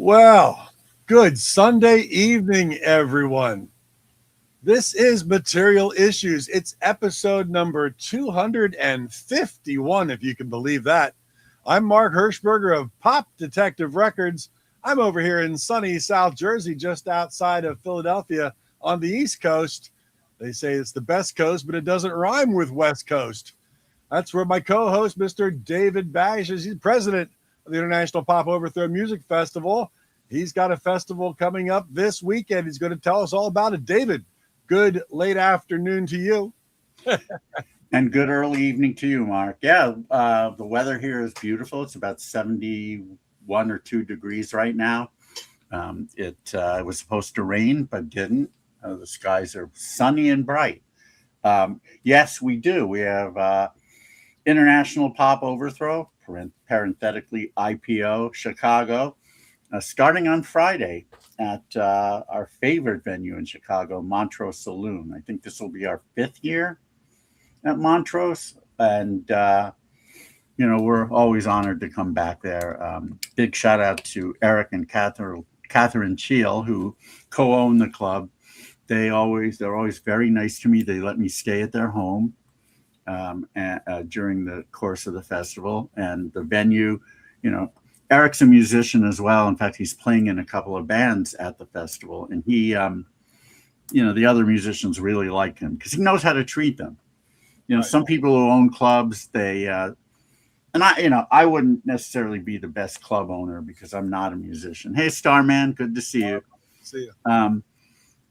Well, good Sunday evening, everyone. This is Material Issues. It's episode number 251, if you can believe that. I'm Mark Hershberger of Pop Detective Records. I'm over here in sunny South Jersey, just outside of Philadelphia on the East Coast. They say it's the best coast, but it doesn't rhyme with West Coast. That's where my co-host, Mr. David Bash, is. He's president of the International Pop Overthrow Music Festival. He's got a festival coming up this weekend. He's going to tell us all about it. David, good late afternoon to you. And good early evening to you, Mark. Yeah, the weather here is beautiful. It's about 71 or 2 degrees right now. It was supposed to rain, but didn't. The skies are sunny and bright. Yes, we do. We have International Pop Overthrow, parenthetically IPO, Chicago, starting on Friday at our favorite venue in Chicago, Montrose Saloon. I think this will be our 5th year at Montrose, and we're always honored to come back there. Big shout out to Eric and Catherine Cheel, who co-own the club. They're always very nice to me. They let me stay at their home during the course of the festival, and the venue. Eric's a musician as well. In fact, he's playing in a couple of bands at the festival, and he, the other musicians really like him because he knows how to treat them. Right. Some people who own clubs, they, and I wouldn't necessarily be the best club owner because I'm not a musician. Hey, Starman, good to see you. See you.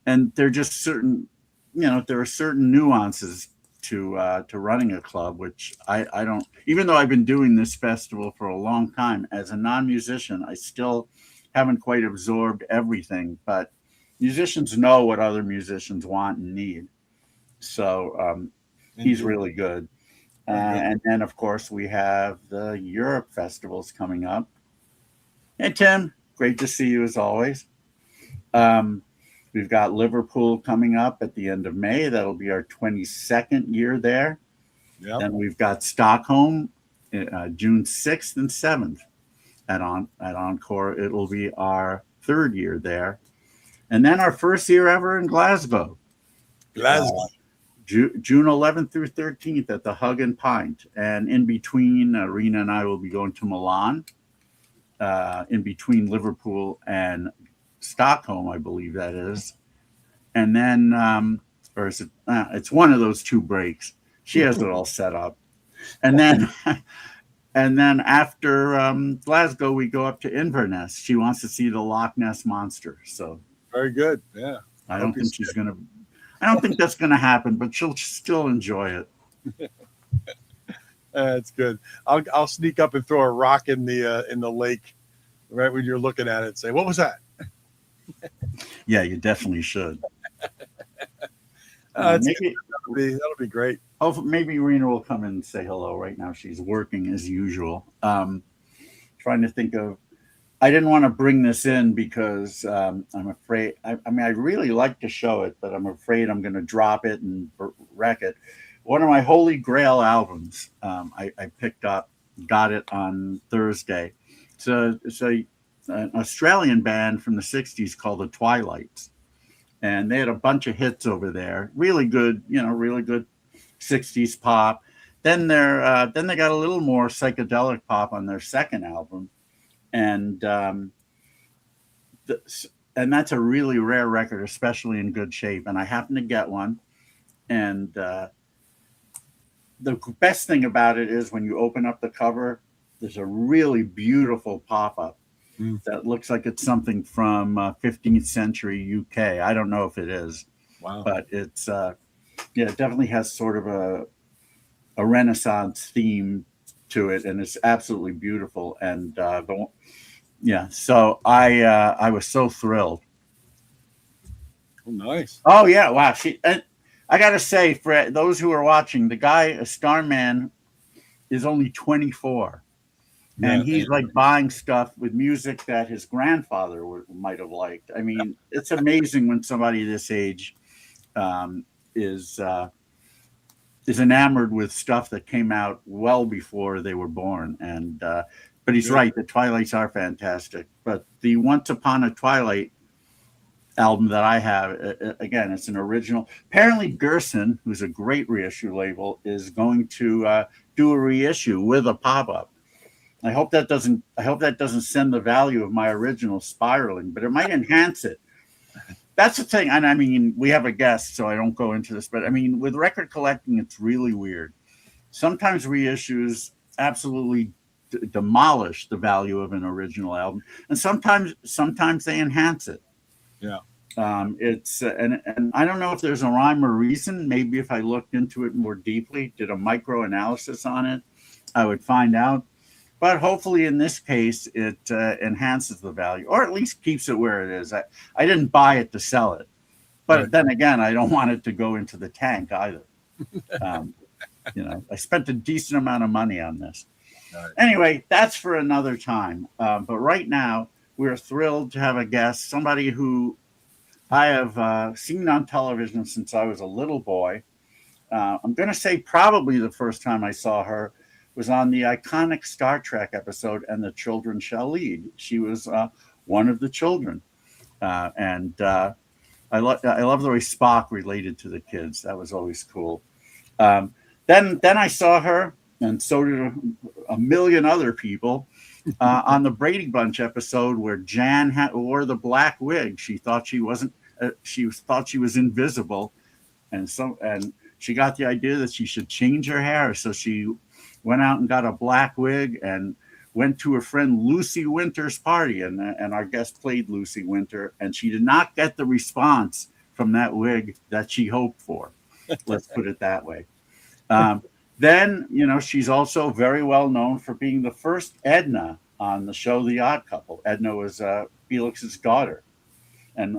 And they're just certain, there are certain nuances to running a club, which I don't, even though I've been doing this festival for a long time as a non-musician, I still haven't quite absorbed everything, but musicians know what other musicians want and need. So he's really good. And then of course we have the Europe festivals coming up. Hey, Tim, great to see you as always. We've got Liverpool coming up at the end of May. That'll be our 22nd year there. Yep. Then we've got Stockholm, June 6th and 7th at Encore. It'll be our 3rd year there. And then our 1st year ever in Glasgow. June 11th through 13th at the Hug and Pint. And in between, Rena and I will be going to Milan, in between Liverpool and Stockholm, I believe that is. And then, or is it? It's one of those 2 breaks. She has it all set up. And then, after Glasgow, we go up to Inverness. She wants to see the Loch Ness Monster. So very good. Yeah. I don't think that's gonna happen, but she'll still enjoy it. That's good. I'll sneak up and throw a rock in the lake right when you're looking at it and say, "What was that?" Yeah, you definitely should. That'll be great. Oh, maybe Rena will come and say hello. Right now, she's working as usual. Trying to think of. I didn't want to bring this in because I'm afraid. I really like to show it, but I'm afraid I'm going to drop it and wreck it. One of my holy grail albums. I picked up, got it on Thursday. It's an Australian band from the 60s called the Twilights, and they had a bunch of hits over there. Really good, really good 60s pop. Then they got a little more psychedelic pop on their 2nd album, and that's a really rare record, especially in good shape. And I happened to get one, and the best thing about it is when you open up the cover, there's a really beautiful pop-up. That looks like it's something from 15th century UK. I don't know if it is. Wow. But it's it definitely has sort of a Renaissance theme to it, and it's absolutely beautiful. And so I was so thrilled. Oh, nice. Oh yeah, wow. I gotta say, for those who are watching, the guy, Starman, is only 24. And he's like buying stuff with music that his grandfather might have liked. I mean, it's amazing when somebody this age is enamored with stuff that came out well before they were born. And But he's right. The Twilights are fantastic. But the Once Upon a Twilight album that I have, again, it's an original. Apparently, Gerson, who's a great reissue label, is going to do a reissue with a pop-up. I hope that doesn't send the value of my original spiraling, but it might enhance it. That's the thing. And I mean, we have a guest, so I don't go into this, but I mean, with record collecting, it's really weird. Sometimes reissues absolutely demolish the value of an original album, and sometimes they enhance it. Yeah. It's and I don't know if there's a rhyme or reason. Maybe if I looked into it more deeply, did a micro analysis on it, I would find out. But hopefully in this case, it enhances the value, or at least keeps it where it is. I didn't buy it to sell it. But then again, I don't want it to go into the tank either. I spent a decent amount of money on this. Right. Anyway, that's for another time. But right now, we're thrilled to have a guest, somebody who I have seen on television since I was a little boy. I'm going to say probably the first time I saw her was on the iconic Star Trek episode, And the Children Shall Lead. She was one of the children. And I love the way Spock related to the kids. That was always cool. Then I saw her, and so did a million other people, on the Brady Bunch episode where Jan wore the black wig. She thought she wasn't. She thought she was invisible, and she got the idea that she should change her hair. So she went out and got a black wig and went to her friend Lucy Winter's party, and our guest played Lucy Winter, and she did not get the response from that wig that she hoped for. Let's put it that way. Then, she's also very well known for being the first Edna on the show The Odd Couple. Edna was Felix's daughter, and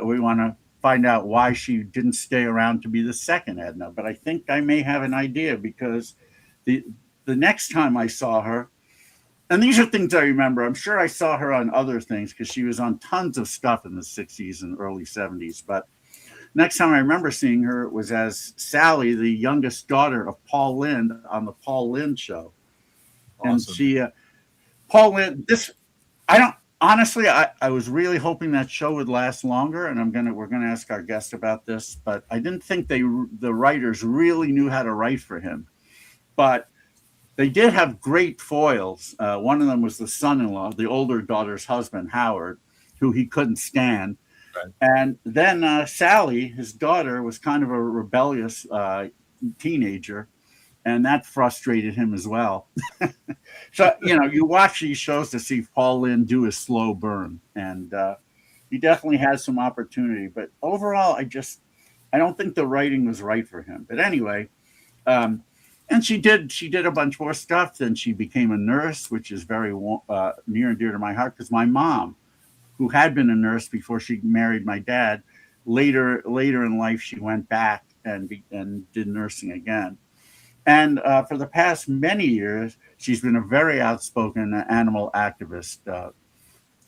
we want to find out why she didn't stay around to be the second Edna. But I think I may have an idea, because the next time I saw her, and these are things I remember. I'm sure I saw her on other things because she was on tons of stuff in the 60s and early 70s. But next time I remember seeing her was as Sally, the youngest daughter of Paul Lynde on the Paul Lynde Show. Awesome. And she, Paul Lynde, I was really hoping that show would last longer, and we're gonna ask our guest about this, but I didn't think the writers really knew how to write for him. But they did have great foils. One of them was the son-in-law, the older daughter's husband, Howard, who he couldn't stand. Right. And then Sally, his daughter, was kind of a rebellious teenager, and that frustrated him as well. So, you watch these shows to see Paul Lynde do a slow burn, and he definitely has some opportunity. But overall, I don't think the writing was right for him. But anyway, and she did a bunch more stuff. Then she became a nurse, which is very near and dear to my heart, because my mom, who had been a nurse before she married my dad, later in life she went back and did nursing again. And for the past many years, she's been a very outspoken animal activist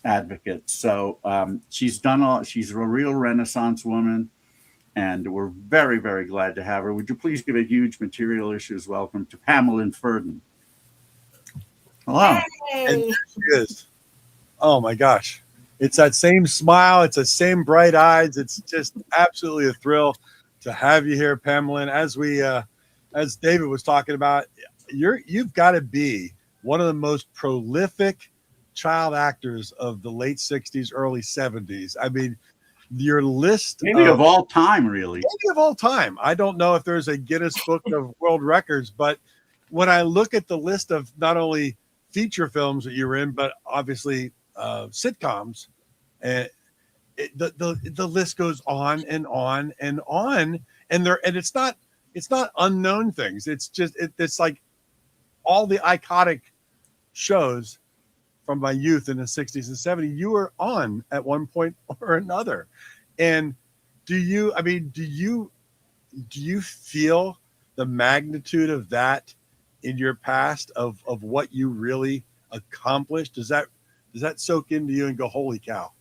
advocate. So she's a real Renaissance woman, and we're very, very glad to have her. Would you please give a huge Material Issues welcome to Pamelyn Ferdin? Hello. Hey. And there she is. Oh my gosh. It's that same smile. It's the same bright eyes. It's just absolutely a thrill to have you here, Pamelyn. As David was talking about, you've got to be one of the most prolific child actors of the late 60s, early 70s. I mean, your list maybe of all time, really. Maybe of all time. I don't know if there's a Guinness Book of World Records, but when I look at the list of not only feature films that you were in, but obviously sitcoms, and the list goes on and on and on, and it's not unknown things. It's like all the iconic shows from my youth in the 60s and 70s you were on at one point or another. And do you feel the magnitude of that in your past of what you really accomplished? Does that soak into you and go, holy cow?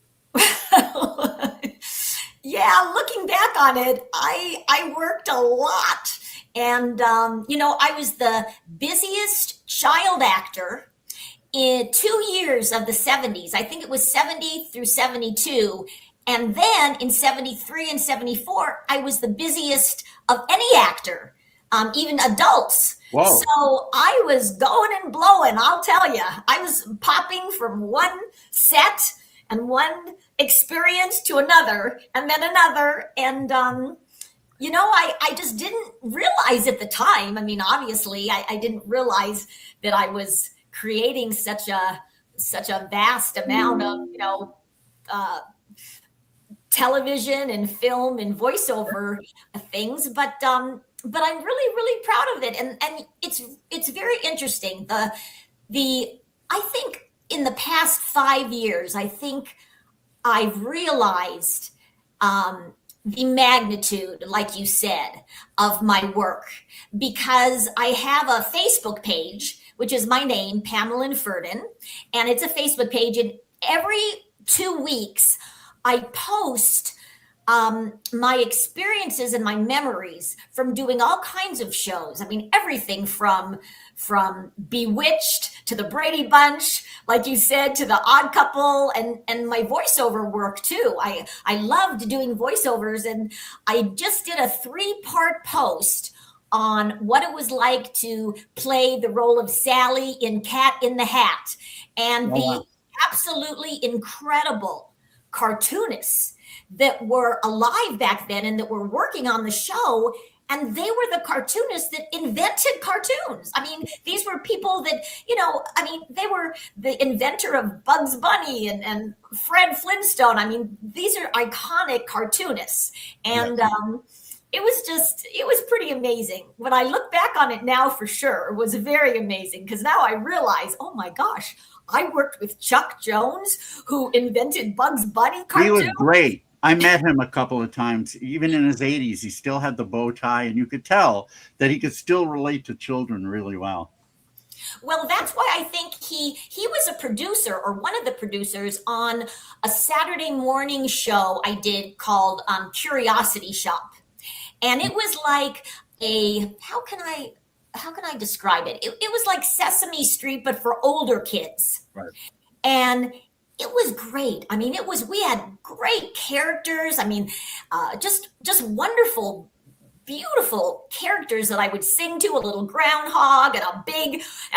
Yeah, looking back on it, I worked a lot. And, I was the busiest child actor in 2 years of the 70s. I think it was 70 through 72. And then in 73 and 74, I was the busiest of any actor, even adults. Whoa. So I was going and blowing, I'll tell you. I was popping from one set and one experience to another, and then another. And, I just didn't realize at the time. I mean, obviously, I didn't realize that I was creating such a vast amount of, television and film and voiceover things, but I'm really, really proud of it, and it's very interesting. I think in the past 5 years, I think I've realized the magnitude, like you said, of my work, because I have a Facebook page, which is my name, Pamelyn Ferdin, and it's a Facebook page, and every 2 weeks I post my experiences and my memories from doing all kinds of shows. I mean, everything from Bewitched to the Brady Bunch, like you said, to the Odd Couple, and my voiceover work too. I loved doing voiceovers, and I just did a 3-part post on what it was like to play the role of Sally in Cat in the Hat, and the absolutely incredible cartoonists that were alive back then and that were working on the show. And they were the cartoonists that invented cartoons. I mean, these were people that, they were the inventor of Bugs Bunny and Fred Flintstone. I mean, these are iconic cartoonists. And it was pretty amazing. When I look back on it now, for sure, it was very amazing, because now I realize, oh my gosh, I worked with Chuck Jones, who invented Bugs Bunny cartoons. He was great. I met him a couple of times. Even in his 80s, he still had the bow tie, and you could tell that he could still relate to children really well. Well, that's why I think he was a producer, or one of the producers, on a Saturday morning show I did called Curiosity Shop. And it was like how can I describe it? It was like Sesame Street, but for older kids. Right. And it was great. I mean, we had great characters. I mean, just wonderful, beautiful characters that I would sing to, a little groundhog and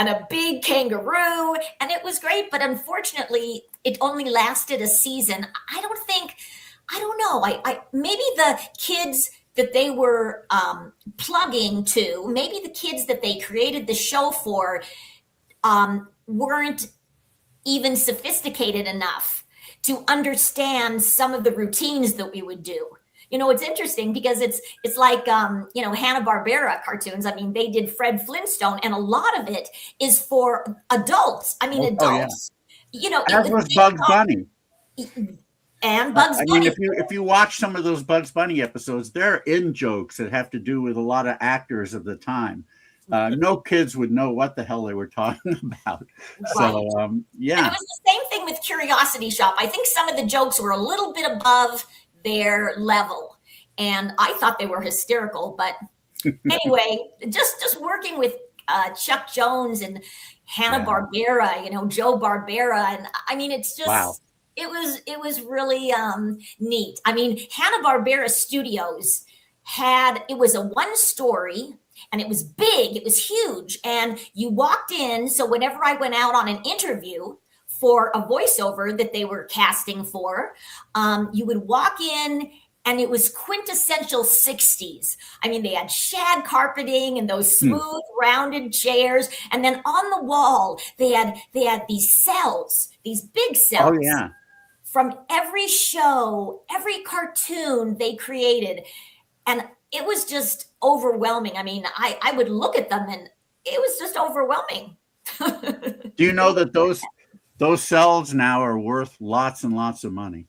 a big kangaroo. And it was great. But unfortunately, it only lasted a season. I don't know. Maybe the kids that they were plugging to, maybe the kids that they created the show for weren't even sophisticated enough to understand some of the routines that we would do. It's interesting because it's like, Hanna-Barbera cartoons. I mean, they did Fred Flintstone, and a lot of it is for adults. I mean, adults. As was Bugs Bunny. And Bugs Bunny. I mean, if you watch some of those Bugs Bunny episodes, they're in jokes that have to do with a lot of actors of the time. No kids would know what the hell they were talking about. Right. So, yeah. And it was the same thing with Curiosity Shop. I think some of the jokes were a little bit above their level, and I thought they were hysterical. But anyway, just working with Chuck Jones and Hanna-Barbera, Joe Barbera, and I mean, it's just. Wow. It was really neat. I mean, Hanna-Barbera Studios it was a 1-story, and it was big, it was huge. And you walked in, so whenever I went out on an interview for a voiceover that they were casting for, you would walk in, and it was quintessential 60s. I mean, they had shag carpeting and those smooth, rounded chairs. And then on the wall, they had these cells, these big cells. Oh, yeah. From every show, every cartoon they created. And it was just overwhelming. I mean, I would look at them, and it was just overwhelming. Do you know that those cells now are worth lots and lots of money?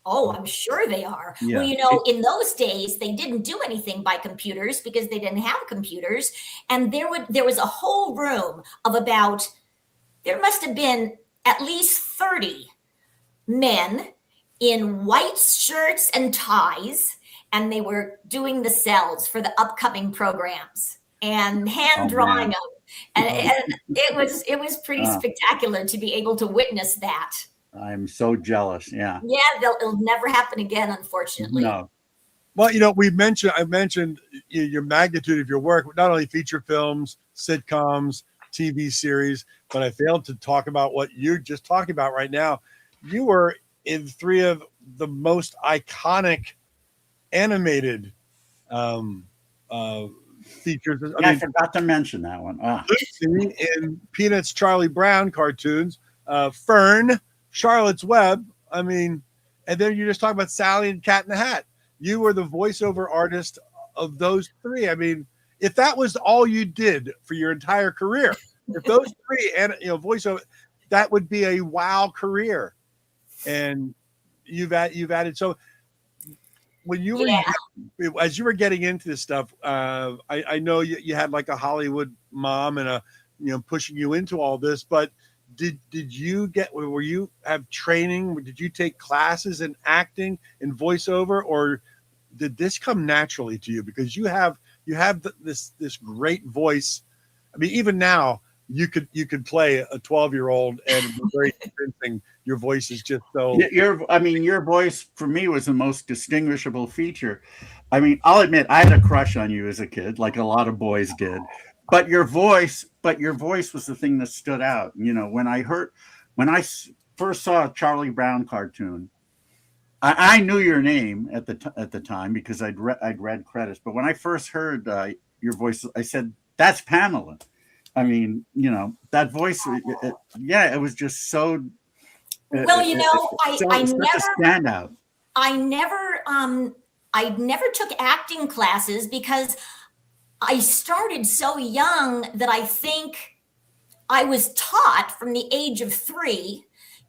Oh, I'm sure they are. Yeah. Well, in those days, they didn't do anything by computers because they didn't have computers. And there was a whole room of there must have been at least 30 men in white shirts and ties, and they were doing the cells for the upcoming programs and hand drawing them. and it was pretty spectacular to be able to witness that. I'm so jealous. Yeah. Yeah, it'll never happen again, unfortunately. No. Well, I mentioned your magnitude of your work, not only feature films, sitcoms, TV series, but I failed to talk about what you're just talking about right now. You were in 3 of the most iconic animated features. I forgot to mention that one. Lucy in Peanuts, Charlie Brown cartoons, Fern, Charlotte's Web. And then you're just talking about Sally and Cat in the Hat. You were the voiceover artist of those 3. If that was all you did for your entire career, if those 3 and voiceover, that would be a wow career. And you've added so. When you were as you were getting into this stuff, I know you had like a Hollywood mom and pushing you into all this, but did you have training? Did you take classes in acting and voiceover, or did this come naturally to you? Because you have this great voice. Even now you could play a 12-year-old and be very convincing. Your voice is just so. Your voice for me was the most distinguishable feature. I'll admit I had a crush on you as a kid, like a lot of boys did. But your voice was the thing that stood out. When I first saw a Charlie Brown cartoon, I knew your name at the time because I'd read credits. But when I first heard your voice, I said, "That's Pamelyn." That voice. It was just so. Well, I never a standout. I never took acting classes because I started so young that I think I was taught from the age of 3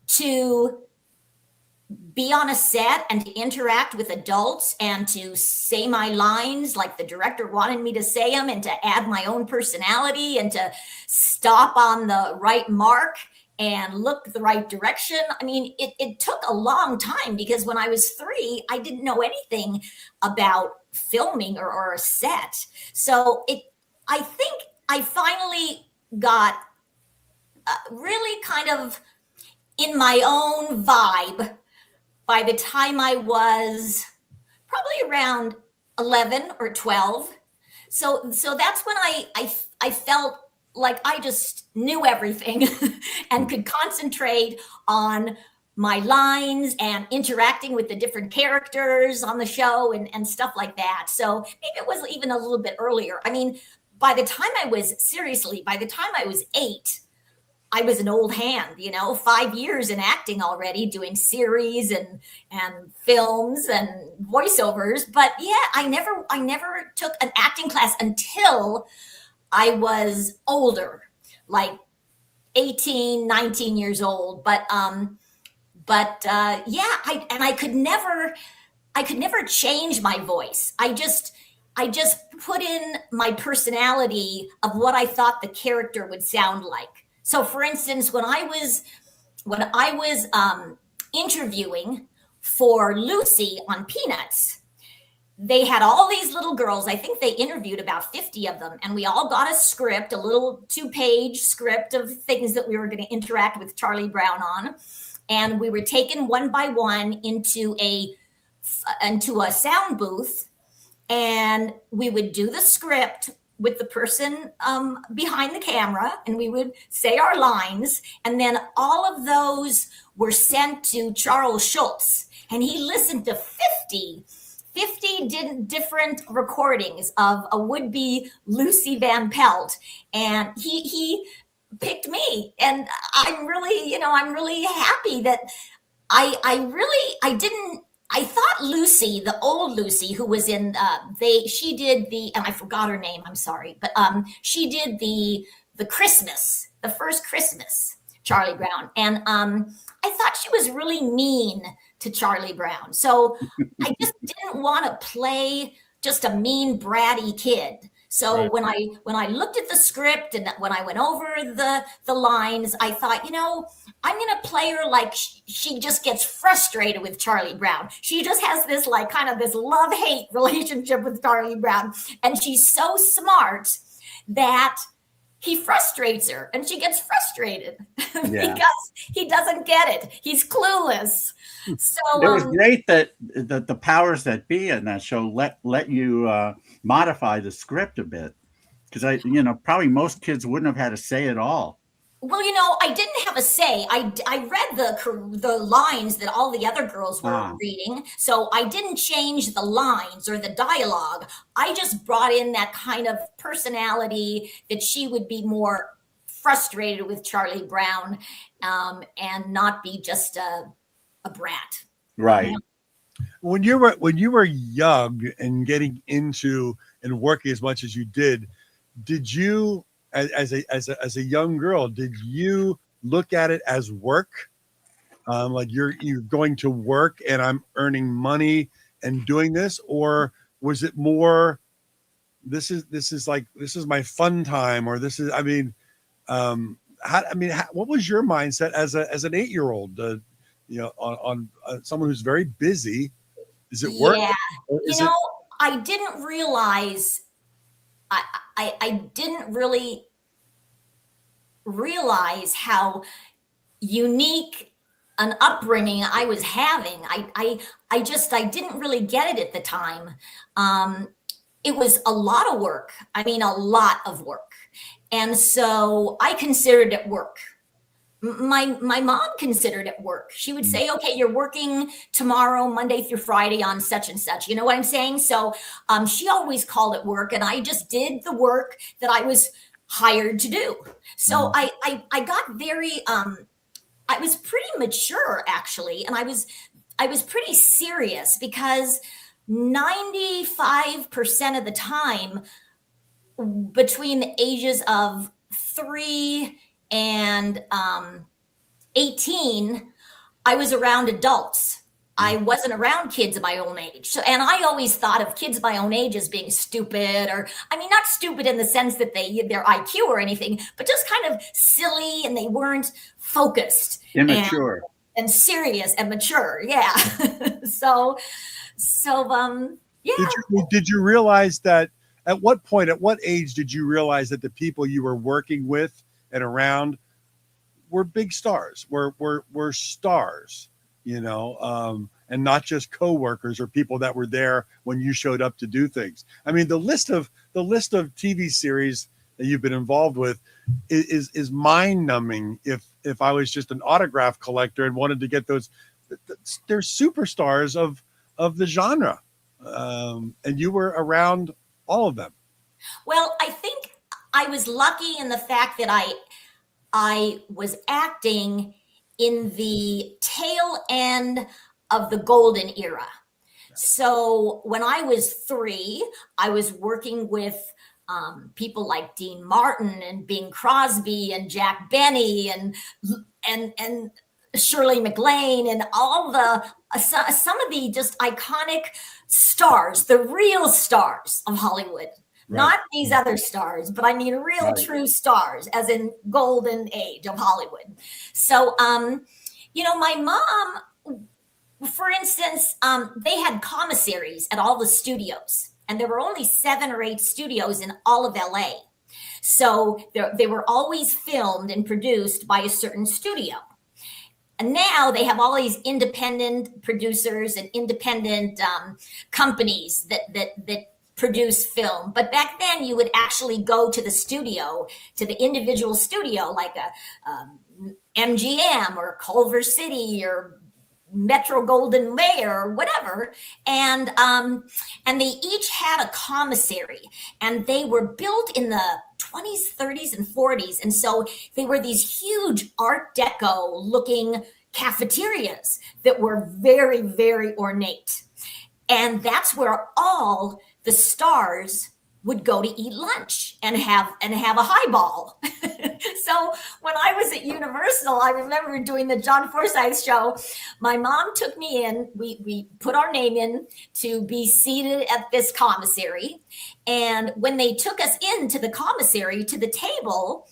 to be on a set and to interact with adults and to say my lines like the director wanted me to say them, and to add my own personality and to stop on the right mark and look the right direction. It took a long time because when I was 3, I didn't know anything about filming or a set. So I think I finally got really kind of in my own vibe by the time I was probably around 11 or 12. So that's when I felt like I just knew everything and could concentrate on my lines and interacting with the different characters on the show and stuff like that. So maybe it was even a little bit earlier. By the time I was 8, I was an old hand, 5 years in acting already, doing series and films and voiceovers. But yeah, I never took an acting class until I was older, like 18, 19 years old. But I could never change my voice. I just put in my personality of what I thought the character would sound like. So, for instance, when I was interviewing for Lucy on Peanuts, they had all these little girls. I think they interviewed about 50 of them, and we all got a script, a little 2-page script of things that we were going to interact with Charlie Brown on, and we were taken one by one into a sound booth, and we would do the script with the person behind the camera, and we would say our lines, and then all of those were sent to Charles Schultz, and he listened to 50 different recordings of a would-be Lucy Van Pelt, and he picked me, and I'm really happy that I thought Lucy, the old Lucy, who was in, she did the, and I forgot her name, I'm sorry, but she did the Christmas, the first Christmas, Charlie Brown. And I thought she was really mean to Charlie Brown. So I just didn't want to play just a mean, bratty kid. So right. when I looked at the script and when I went over the lines, I thought, I'm going to play her like she just gets frustrated with Charlie Brown. She just has this kind of this love-hate relationship with Charlie Brown. And she's so smart that he frustrates her, and she gets frustrated Yeah. because he doesn't get it. He's clueless. So it was great that the powers that be in that show let you modify the script a bit, because probably most kids wouldn't have had a say at all. well, I didn't have a say. I read the lines that all the other girls were reading, so I didn't change the lines or the dialogue. I just brought in that kind of personality that she would be more frustrated with Charlie Brown, and not be just a brat. Right. When you were young and getting into and working as much as you did you, as a young girl, did you look at it as work? Like you're going to work and I'm earning money and doing this, or was it more this is my fun time, or this is, what was your mindset as an 8-year-old? On someone who's very busy. Is it work? Yeah, I didn't realize. I didn't really realize how unique an upbringing I was having. I didn't really get it at the time. It was a lot of work. A lot of work. And so I considered it work. My mom considered it work. She would say, okay, you're working tomorrow, Monday through Friday on such and such. You know what I'm saying? So she always called it work, and I just did the work that I was hired to do. So I got very, I was pretty mature, actually. And I was pretty serious, because 95% of the time, between the ages of 3 and 18, I was around adults. I wasn't around kids of my own age. So, and I always thought of kids of my own age as being stupid, or, not stupid in the sense that their IQ or anything, but just kind of silly, and they weren't focused. Immature. And serious and mature. Yeah. So, yeah. Did you realize that at what age did you realize that the people you were working with and around were big stars, were stars, and not just coworkers or people that were there when you showed up to do things? The list of TV series that you've been involved with is mind numbing. If I was just an autograph collector and wanted to get those, they're superstars of the genre. And you were around all of them. Well, I think I was lucky in the fact that I was acting in the tail end of the golden era. So when I was 3, I was working with people like Dean Martin and Bing Crosby and Jack Benny and Shirley MacLaine and all some of the just iconic stars, the real stars of Hollywood. Right. Not these other stars, but real true stars, as in golden age of Hollywood. So, my mom, for instance, they had commissaries at all the studios, and there were only 7 or 8 studios in all of LA. So they were always filmed and produced by a certain studio. And now they have all these independent producers and independent companies that produce film. But back then you would actually go to the studio, to the individual studio, like a MGM or Culver City or Metro Golden Mayer or whatever. And they each had a commissary, and they were built in the 20s, 30s, and 40s. And so they were these huge Art Deco looking cafeterias that were very, very ornate. And that's where all the stars would go to eat lunch and have a highball. So when I was at Universal, I remember doing the John Forsythe show. My mom took me in. We put our name in to be seated at this commissary. And when they took us into the commissary to the table,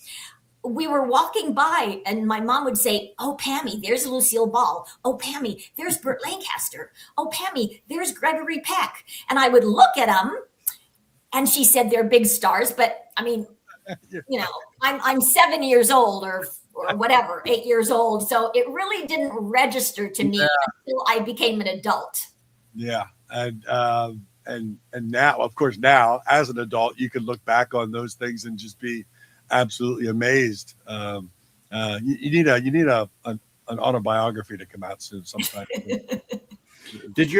we were walking by, and my mom would say, "Oh, Pammy, there's Lucille Ball. Oh, Pammy, there's Burt Lancaster. Oh, Pammy, there's Gregory Peck." And I would look at them, and she said they're big stars, but you know, I'm 7 years old or whatever, 8 years old. So it really didn't register to me until I became an adult. Yeah. And now, of course, now as an adult, you can look back on those things and just be absolutely amazed. You need an autobiography to come out soon sometime.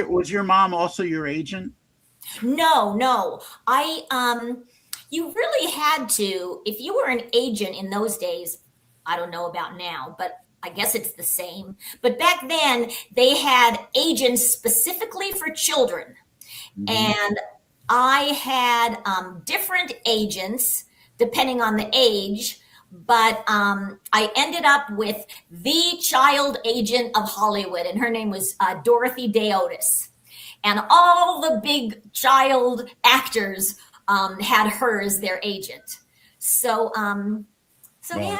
Was your mom also your agent? No. You really had to, if you were an agent in those days, I don't know about now, but I guess it's the same. But back then, they had agents specifically for children. Mm-hmm. And I had different agents depending on the age, but I ended up with the child agent of Hollywood, and her name was Dorothy Day Otis. And all the big child actors had her as their agent. So yeah.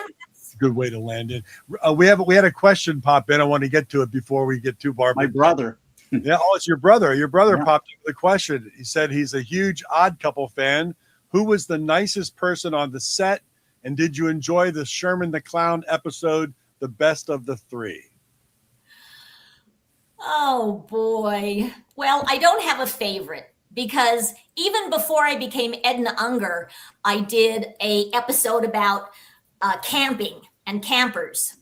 Good way to land it. We had a question pop in. I want to get to it before we get too far. My brother. Yeah. Oh, it's your brother. Your brother popped in with a question. He said he's a huge Odd Couple fan. Who was the nicest person on the set? And did you enjoy the Sherman the Clown episode, the best of the three? Oh, boy. Well, I don't have a favorite because even before I became Edna Unger, I did a episode about camping and campers.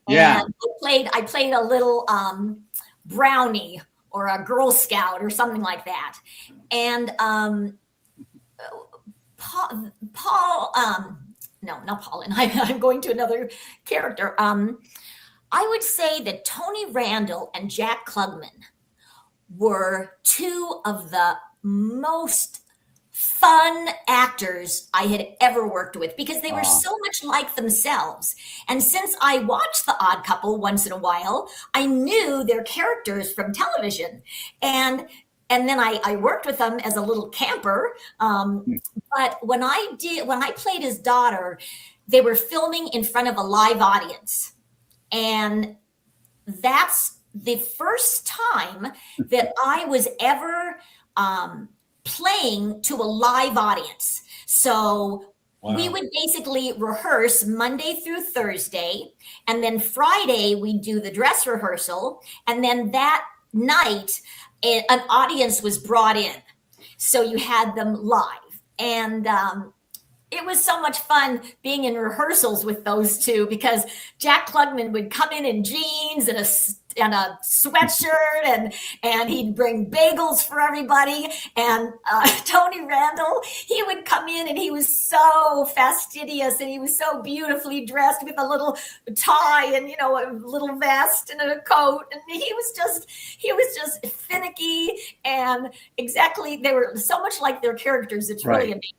Yeah. And I played a little brownie or a Girl Scout or something like that. And Paul, no, not Paulin. I'm going to another character. I would say that Tony Randall and Jack Klugman were two of the most fun actors I had ever worked with because they were so much like themselves. And since I watched The Odd Couple once in a while, I knew their characters from television. And then I worked with them as a little camper. But when I played his daughter, they were filming in front of a live audience. And that's the first time that I was ever playing to a live audience. So we would basically rehearse Monday through Thursday. And then Friday, we do the dress rehearsal. And then that night, an audience was brought in. So you had them live. And it was so much fun being in rehearsals with those two because Jack Klugman would come in jeans and a sweatshirt and he'd bring bagels for everybody. And Tony Randall, he would come in and he was so fastidious and he was so beautifully dressed with a little tie and, you know, a little vest and a coat. And he was just finicky and exactly, they were so much like their characters. It's really amazing.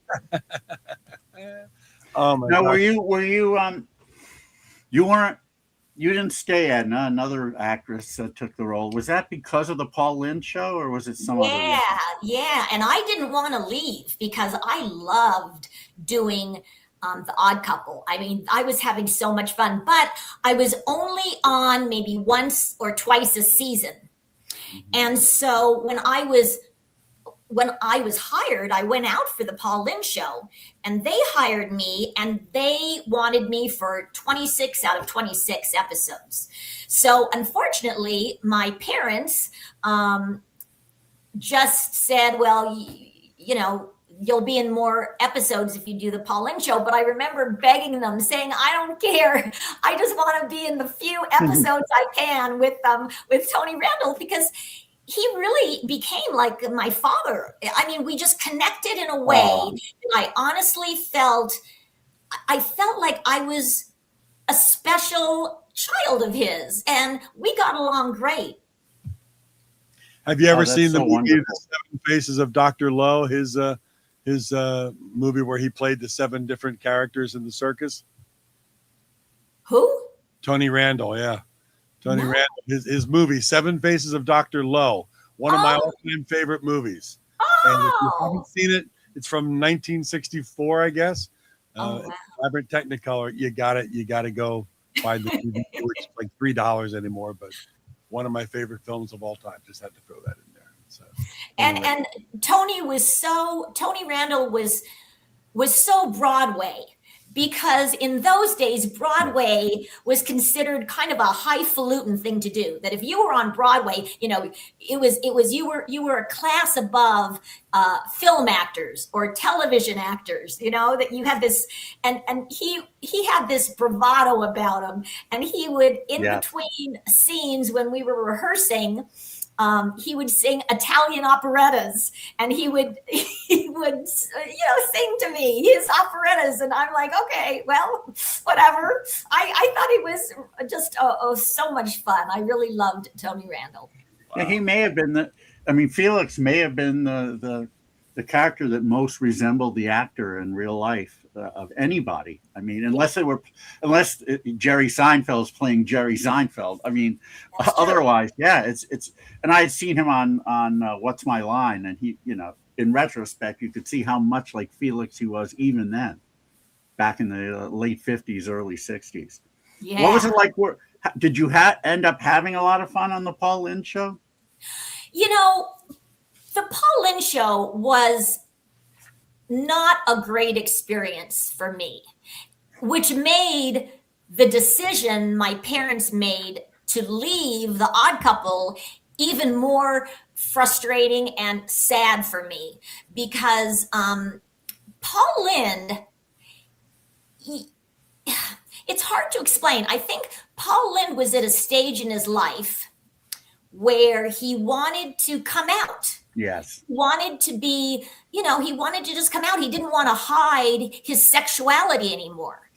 Oh my now, God. You didn't stay, Edna. Another actress took the role. Was that because of the Paul Lynde show, or was it some other reason? Yeah. And I didn't want to leave because I loved doing The Odd Couple. I mean, I was having so much fun, but I was only on maybe once or twice a season. Mm-hmm. And so when I was hired, I went out for the Paul Lynde show and they hired me and they wanted me for 26 out of 26 episodes. So unfortunately, my parents just said, well, you know, you'll be in more episodes if you do the Paul Lynde show. But I remember begging them saying, I don't care. I just want to be in the few episodes I can with Tony Randall because he really became like my father. I mean, we just connected in a way that I honestly felt like I was a special child of his and we got along great. Have you ever seen the movie wonderful. The Seven Faces of Dr. Lowe, his movie where he played the 7 different characters in the circus? Who? Tony Randall, yeah. Tony Randall, his movie, 7 Faces of Dr. Lowe, one of my all-time favorite movies. And if you haven't seen it, it's from 1964, I guess. Elaborate Technicolor. You got it. You got to go find the DVD, which is like $3 anymore, but one of my favorite films of all time. Just had to throw that in there. So, and Tony Randall was was so Broadway, because in those days Broadway was considered kind of a highfalutin thing to do. That if you were on Broadway, you were a class above film actors or television actors. That you had this, and he had this bravado about him, and he would between scenes when we were rehearsing. He would sing Italian operettas, and he would sing to me his operettas, and I'm like, okay, well, whatever. I thought it was just so much fun. I really loved Tony Randall. Wow. He may have been Felix may have been the character that most resembled the actor in real life of anybody. I mean, unless Jerry Seinfeld's playing Jerry Seinfeld. I mean, otherwise, it's. And I had seen him on What's My Line, and he, in retrospect, you could see how much like Felix he was even then, back in the late 50s, early 60s. Yeah. What was it like? Did you end up having a lot of fun on the Paul Lynde show? The Paul Lynde show was not a great experience for me, which made the decision my parents made to leave The Odd Couple even more frustrating and sad for me, because Paul Lynde, it's hard to explain. I think Paul Lynde was at a stage in his life where he wanted to come out. Yes. He wanted to be, he wanted to just come out. He didn't want to hide his sexuality anymore.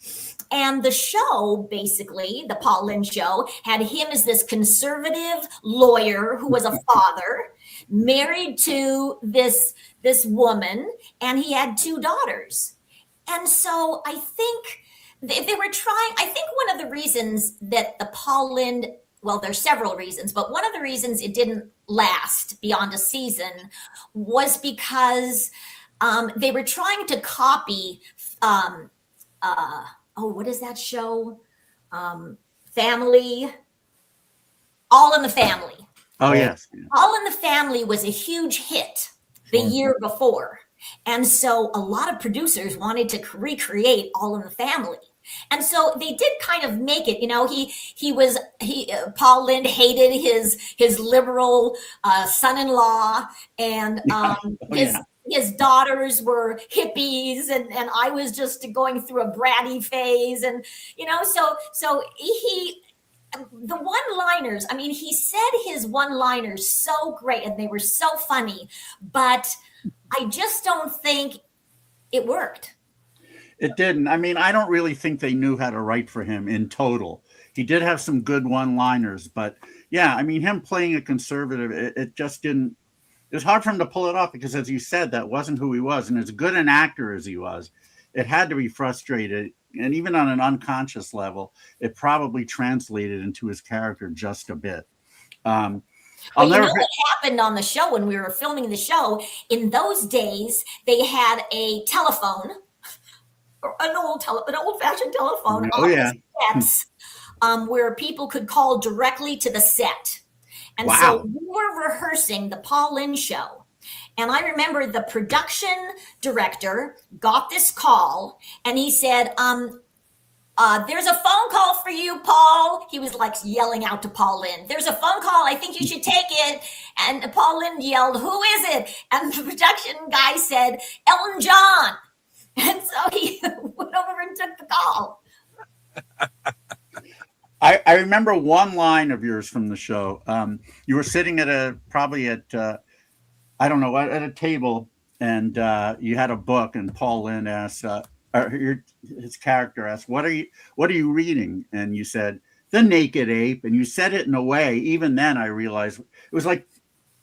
And the show, basically, the Paul Lynde show, had him as this conservative lawyer who was a father, married to this woman, and he had 2 daughters. And so I think they were trying, I think one of the reasons that the Paul Lynde, well, there's several reasons, but one of the reasons it didn't last beyond a season was because they were trying to copy what is that show? Family, All in the Family. Oh, yes. All in the Family was a huge hit the year before. And so a lot of producers wanted to recreate All in the Family. And so they did kind of make it, Paul Lynde hated his liberal son-in-law, and his daughters were hippies, and I was just going through a bratty phase, and so he, the one-liners, I mean, he said his one-liners so great and they were so funny, but I just don't think it worked. It didn't. I mean, I don't really think they knew how to write for him in total. He did have some good one-liners, but yeah, I mean, him playing a conservative, it just didn't. It was hard for him to pull it off because, as you said, that wasn't who he was. And as good an actor as he was, it had to be frustrated. And even on an unconscious level, it probably translated into his character just a bit. What happened on the show when we were filming the show? In those days, they had a telephone, an old-fashioned telephone on the sets, where people could call directly to the set. And so we were rehearsing the Paul Lynde show. And I remember the production director got this call, and he said, there's a phone call for you, Paul. He was like yelling out to Paul Lynde, there's a phone call. I think you should take it. And Paul Lynde yelled, who is it? And the production guy said, Elton John. And so he went over and took the call. I remember one line of yours from the show. You were sitting at a table, and you had a book, and Paul Lynde asked, his character asked, what are you reading? And you said, The Naked Ape. And you said it in a way, even then I realized it was like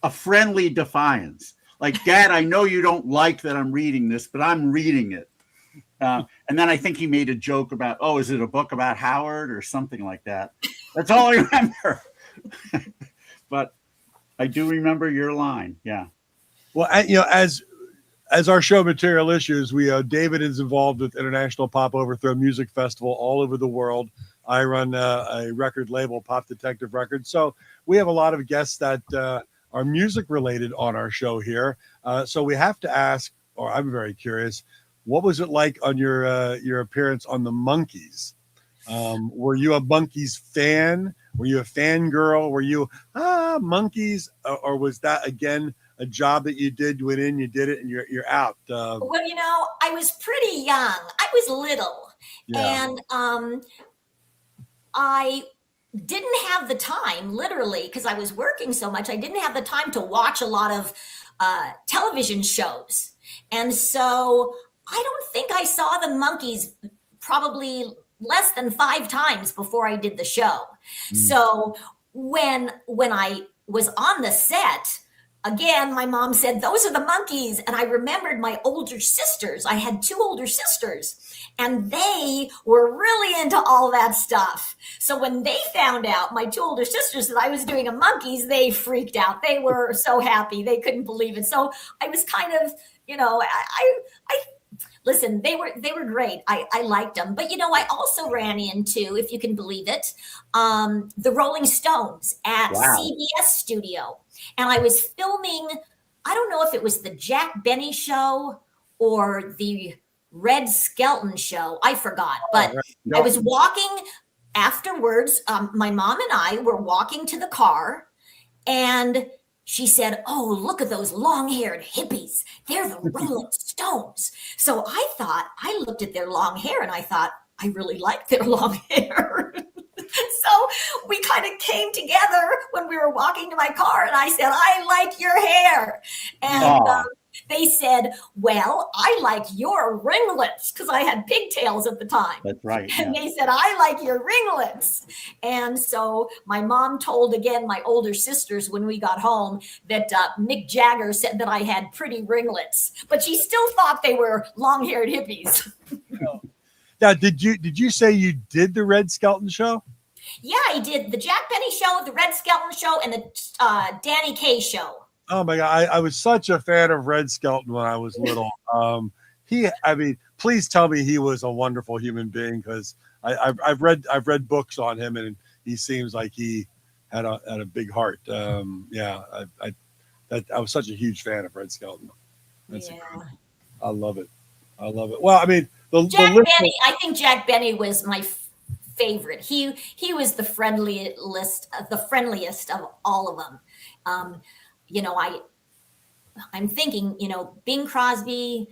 a friendly defiance. Like, Dad, I know you don't like that I'm reading this, but I'm reading it. And then I think he made a joke about, is it a book about Howard or something like that? That's all I remember. But I do remember your line. Yeah. Well, as our show material issues, David is involved with International Pop Overthrow Music Festival all over the world. I run a record label, Pop Detective Records. So we have a lot of guests that are music related on our show here. So we have to ask, or I'm very curious, What was it like on your appearance on the Monkees? Were you a Monkees fan? Were you a fangirl? Were you Monkees, or was that again a job that you did? You went in, you did it, and you're out. Well, I was pretty young. I was little, Yeah. and I didn't have the time, literally, because I was working so much. I didn't have the time to watch a lot of television shows, and so I don't think I saw the Monkees probably less than 5 times before I did the show. So when I was on the set, again, my mom said, "Those are the Monkees." And I remembered my older sisters. I had 2 older sisters, and they were really into all that stuff. So when they found out, my 2 older sisters, that I was doing a Monkees, they freaked out. They were so happy. They couldn't believe it. So I was kind of, I listen, they were great. I liked them. But, I also ran into, if you can believe it, the Rolling Stones at CBS studio. And I was filming, I don't know if it was the Jack Benny show or the Red Skelton show. I forgot. But I was walking afterwards. My mom and I were walking to the car, and she said, "Oh, look at those long-haired hippies. They're the Rolling Stones." So I looked at their long hair and I thought, I really like their long hair. So we kind of came together when we were walking to my car, and I said, "I like your hair." And they said, "Well, I like your ringlets," because I had pigtails at the time. That's right. And they said, "I like your ringlets." And so my mom told, again, my older sisters when we got home that Mick Jagger said that I had pretty ringlets, but she still thought they were long-haired hippies. Now, did you say you did the Red Skelton show? Yeah, I did the Jack Benny show, the Red Skelton show, and the Danny Kaye show. Oh my God, I was such a fan of Red Skelton when I was little. Please tell me he was a wonderful human being, because I've read books on him, and he seems like he had a big heart. I was such a huge fan of Red Skelton. I love it. Well, I mean, Jack Benny. I think Jack Benny was my favorite. He was the friendliest of all of them. I'm thinking, Bing Crosby,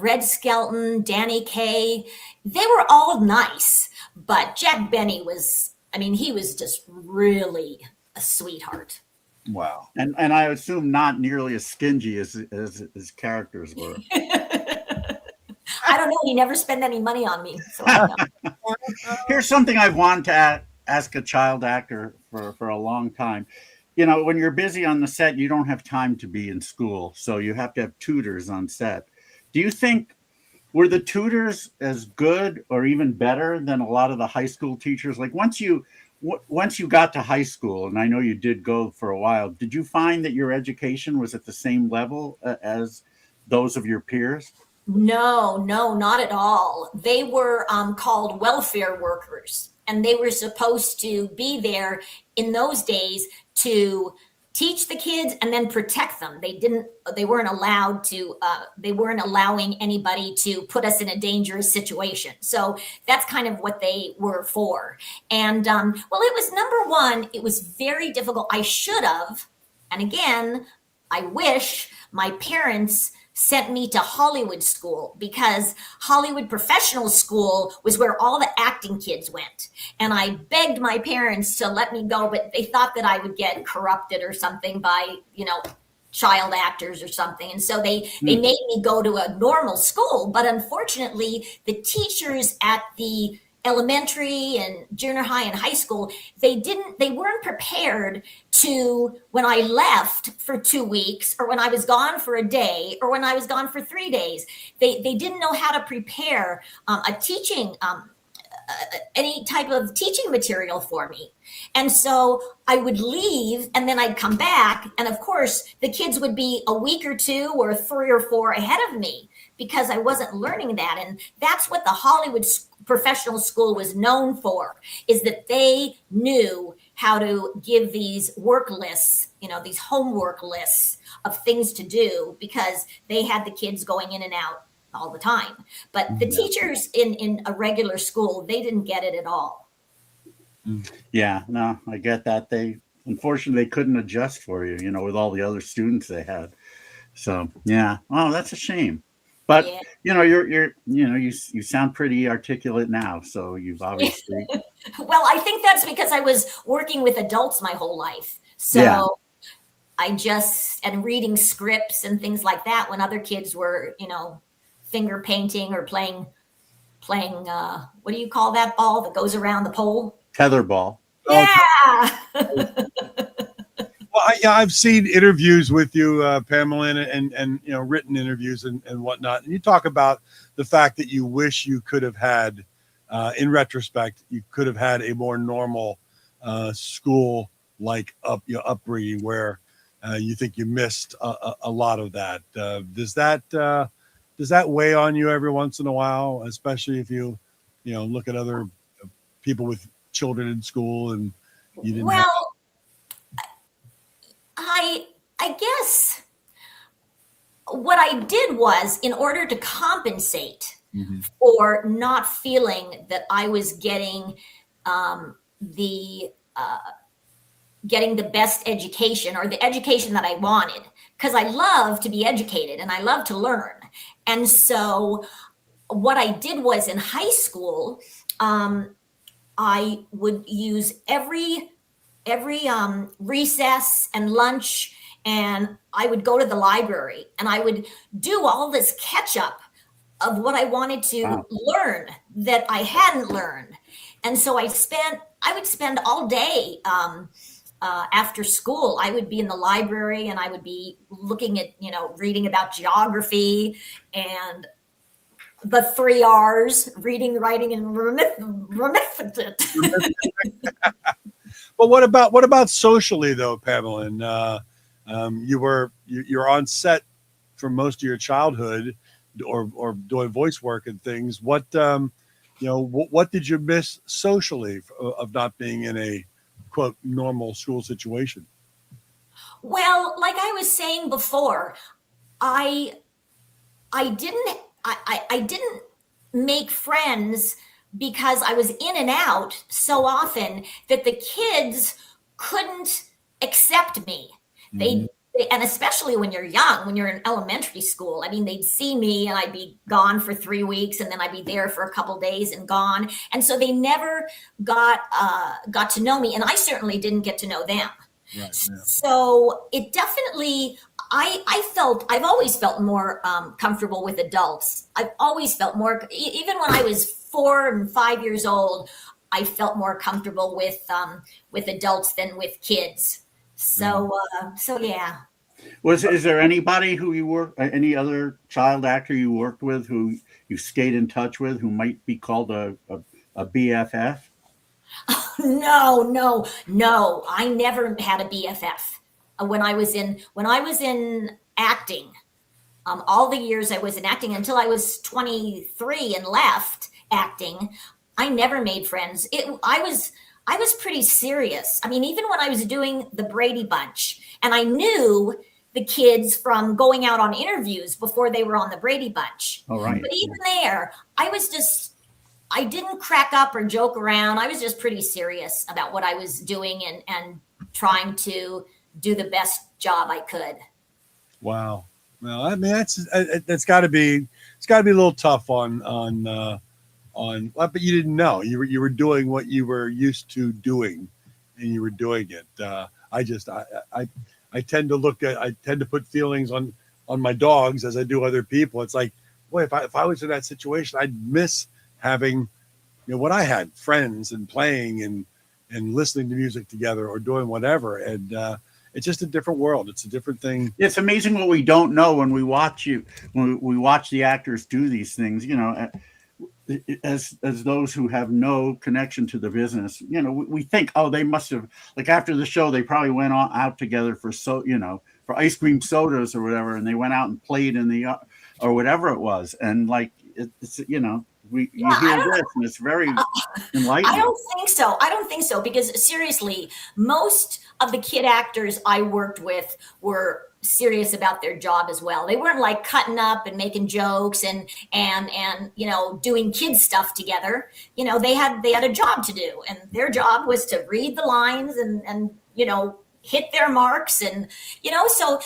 Red Skelton, Danny Kaye, they were all nice, but Jack Benny he was just really a sweetheart. Wow. And I assume not nearly as stingy as his characters were. I don't know. He never spent any money on me. So I don't know. Here's something I've wanted to ask a child actor for a long time. When you're busy on the set, you don't have time to be in school, so you have to have tutors on set. Do you think, were the tutors as good or even better than a lot of the high school teachers? Like once you got to high school, and I know you did go for a while, did you find that your education was at the same level as those of your peers? No, not at all. They were called welfare workers, and they were supposed to be there in those days to teach the kids and then protect them. They weren't allowing anybody to put us in a dangerous situation. So that's kind of what they were for. And it was, number one, it was very difficult. I should have, and again, I wish my parents sent me to Hollywood school, because Hollywood professional school was where all the acting kids went. And I begged my parents to let me go, but they thought that I would get corrupted or something by, child actors or something. And so they made me go to a normal school. But unfortunately, the teachers at the elementary and junior high and high school, they weren't prepared to, when I left for 2 weeks, or when I was gone for a day, or when I was gone for 3 days, they didn't know how to prepare any type of teaching material for me. And so I would leave, and then I'd come back, and of course the kids would be a week or 2 or 3 or 4 ahead of me, because I wasn't learning that. And that's what the Hollywood professional school was known for, is that they knew how to give these work lists, these homework lists of things to do, because they had the kids going in and out all the time. But the teachers in a regular school, they didn't get it at all. Yeah, no, I get that. Unfortunately, they couldn't adjust for you, with all the other students they had. So, yeah. Oh, that's a shame. But, you sound pretty articulate now. So you've obviously. Well, I think that's because I was working with adults my whole life. So and reading scripts and things like that when other kids were, finger painting or playing, what do you call that ball that goes around the pole? Tetherball. Yeah. Well, I've seen interviews with you, Pamelyn, and written interviews and whatnot. And you talk about the fact that you wish you could have had, in retrospect, you could have had a more normal school-like upbringing where you think you missed a lot of that. Does that weigh on you every once in a while, especially if you look at other people with children in school and you didn't? I guess what I did was, in order to compensate for not feeling that I was getting the best education, or the education that I wanted, because I love to be educated and I love to learn. And so what I did was, in high school, I would use every recess and lunch, and I would go to the library and I would do all this catch up of what I wanted to learn that I hadn't learned. And so I would spend all day after school. I would be in the library and I would be looking at, reading about geography and the 3 R's: reading, writing, and arithmetic. Well, what about socially though, Pamelyn? You're on set for most of your childhood, or doing voice work and things. What did you miss socially of not being in a quote normal school situation? Well, like I was saying before, I didn't make friends because I was in and out so often that the kids couldn't accept me. They and especially when you're young, when you're in elementary school, I mean, they'd see me and I'd be gone for 3 weeks, and then I'd be there for a couple days and gone. And so they never got to know me, and I certainly didn't get to know them. Right, yeah. So it definitely, I've always felt more comfortable with adults. I've always felt more, even when I was 4 and 5 years old, I felt more comfortable with adults than with kids. So yeah. Is there anybody any other child actor you worked with who you stayed in touch with who might be called a BFF? No. I never had a BFF. When I was in acting, all the years I was in acting until I was 23 and left acting, I never made friends. I was pretty serious. I mean, even when I was doing the Brady Bunch, and I knew the kids from going out on interviews before they were on the Brady Bunch. All right. But even there, I didn't crack up or joke around. I was just pretty serious about what I was doing and trying to do the best job I could. Wow. Well, I mean, that's got to be a little tough on, but you didn't know you were doing what you were used to doing, and you were doing it. I tend to put feelings on my dogs as I do other people. It's like, boy, if I was in that situation, I'd miss having, what I had, friends and playing and listening to music together or doing whatever. And it's just a different world. It's a different thing. It's amazing what we don't know when we watch the actors do these things, as those who have no connection to the business. We think, oh, they must have, like, after the show, they probably went out together for ice cream sodas or whatever, and they went out and played in the or whatever it was. And like, it's You hear this, and it's very enlightening. I don't think so. I don't think so, because seriously, most of the kid actors I worked with were serious about their job as well. They weren't like cutting up and making jokes and doing kid stuff together. They had a job to do, and their job was to read the lines and hit their marks. And so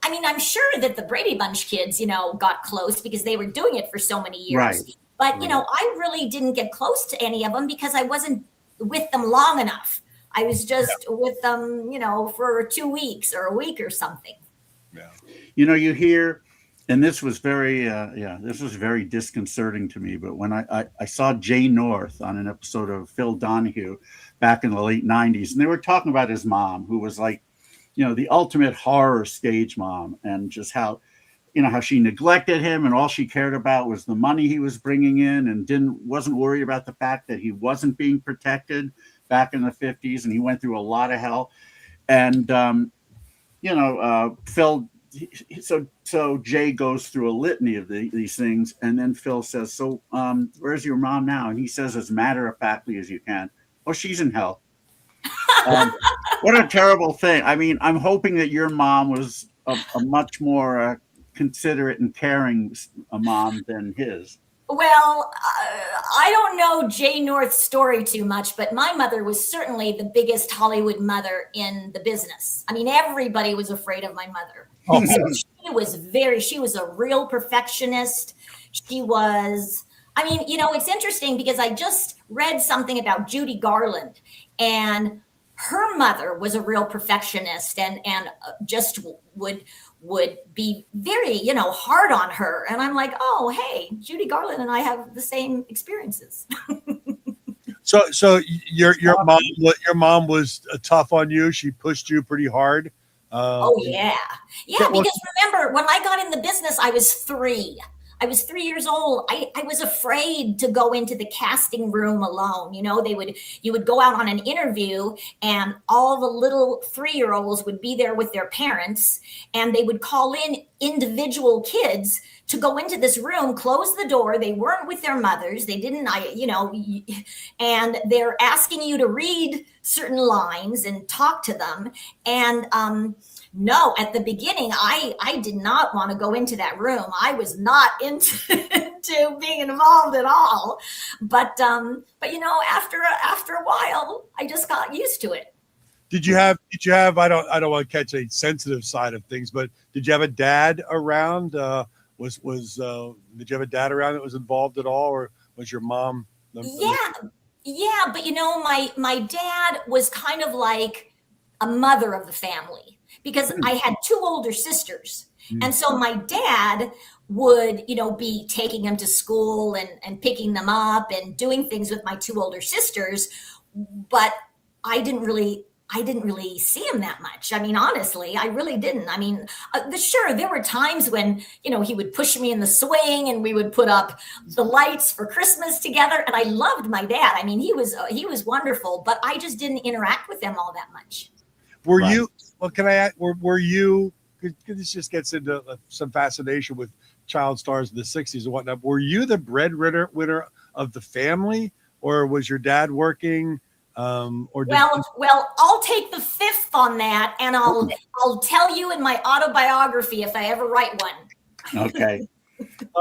I mean, I'm sure that the Brady Bunch kids got close because they were doing it for so many years. Right. But I really didn't get close to any of them because I wasn't with them long enough. I was just with them for 2 weeks or a week or something. Yeah. You hear, and this was very disconcerting to me, but when I saw Jay North on an episode of Phil Donahue back in the late 90s, and they were talking about his mom, who was like, the ultimate horror stage mom, and just how she neglected him, and all she cared about was the money he was bringing in, and wasn't worried about the fact that he wasn't being protected back in the 50s, and he went through a lot of hell. And Phil, so Jay goes through a litany of these things, and then Phil says, "So, where's your mom now?" And he says, as matter of factly as you can, "Oh, she's in hell." What a terrible thing. I mean, I'm hoping that your mom was a much more considerate and caring a mom than his. Well, I don't know Jay North's story too much, but my mother was certainly the biggest Hollywood mother in the business. I mean, everybody was afraid of my mother. Oh. She was a real perfectionist. She was, I mean, it's interesting because I just read something about Judy Garland, and her mother was a real perfectionist and just would be very, hard on her. And I'm like, oh, hey, Judy Garland and I have the same experiences. So your mom was tough on you. She pushed you pretty hard. Oh yeah. Because remember, when I got in the business, I was 3. I was 3 years old. I was afraid to go into the casting room alone. You would go out on an interview, and all the little 3-year-olds would be there with their parents, and they would call in individual kids to go into this room, close the door. They weren't with their mothers. They didn't, and they're asking you to read certain lines and talk to them. And, no, at the beginning, I did not want to go into that room. I was not into being involved at all. But after a while, I just got used to it. Did you have? I don't want to catch a sensitive side of things, but did you have a dad around? Did you have a dad around that was involved at all, or was your mom? Yeah, but my dad was kind of like a mother of the family, because I had 2 older sisters. And so my dad would, be taking them to school and picking them up and doing things with my 2 older sisters. But I didn't really see him that much. I mean, honestly, I really didn't. I mean, sure, there were times when, he would push me in the swing and we would put up the lights for Christmas together. And I loved my dad. I mean, he was wonderful, but I just didn't interact with them all that much. Were you, well, can I ask, were you, this just gets into some fascination with child stars in the 60s and whatnot. Were you the breadwinner of the family, or was your dad working? Well, I'll take the 5th on that, and I'll tell you in my autobiography if I ever write one. Okay.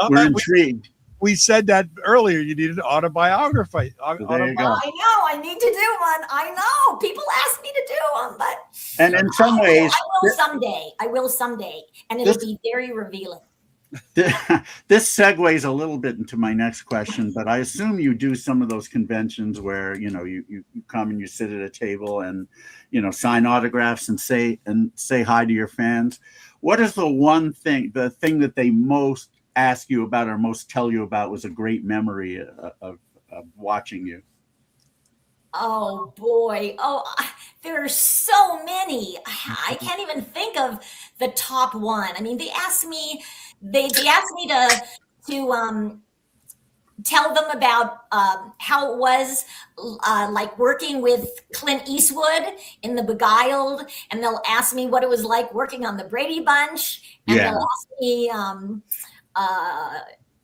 We're intrigued. We said that earlier. You needed an autobiography. There you go. I know. I need to do one. I know. People ask me to do one, but and in some ways, I will someday, and it'll be very revealing. This segues a little bit into my next question, but I assume you do some of those conventions where you come and you sit at a table and sign autographs and say hi to your fans. What is the thing that they most ask you about or most tell you about was a great memory of watching you? Oh boy. There are so many. I can't even think of the top one. I mean, they asked me to tell them about how it was like working with Clint Eastwood in The Beguiled, and they'll ask me what it was like working on the Brady Bunch, and they'll ask me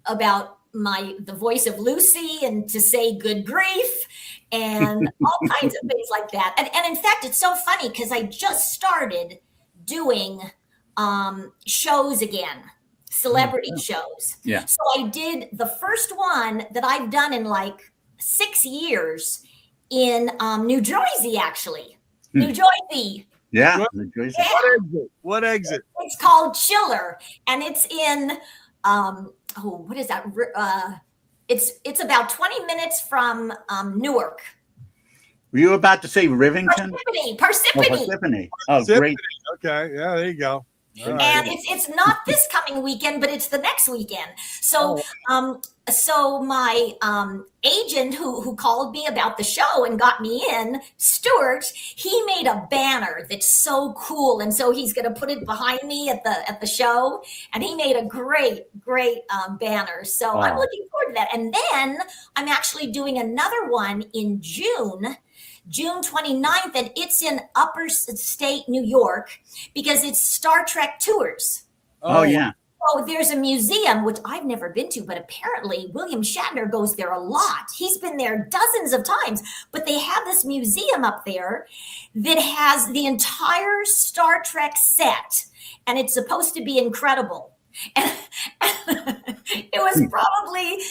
the voice of Lucy and to say good grief and all kinds of things like that. And in fact, it's so funny because I just started doing shows again, celebrity shows. Yeah. So I did the first one that I've done in like 6 years in New Jersey, actually. New Jersey. Yeah. Yeah. What exit? It's called Chiller, and it's in what is that? It's about 20 minutes from Newark. Were you about to say Rivington? Parsippany. Oh, great. Okay, yeah, there you go. All right. And it's not this coming weekend, but it's the next weekend. So so my agent who called me about the show and got me in, Stuart, he made a banner that's so cool, and so he's going to put it behind me at the show, and he made a great banner. So I'm looking forward to that. And then I'm actually doing another one in June 29th, and it's in upper state New York because it's Star Trek tours. Oh yeah. So there's a museum, which I've never been to, but apparently William Shatner goes there a lot. He's been there dozens of times, but they have this museum up there that has the entire Star Trek set, and it's supposed to be incredible. And it was probably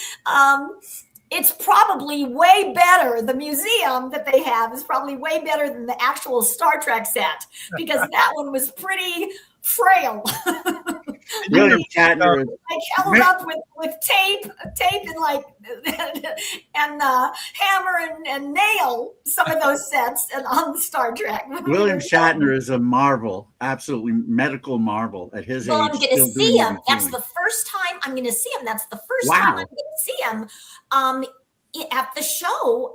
it's probably way better. The museum that they have is probably way better than the actual Star Trek set, because that one was pretty frail. William Shatner. I held up with tape and like and hammer and nail some of those sets and on Star Trek. William Shatner is a marvel, absolutely medical marvel at his age. Well, I'm going to see him. That's the first time I'm going to see him. That's the first time I'm going to see him at the show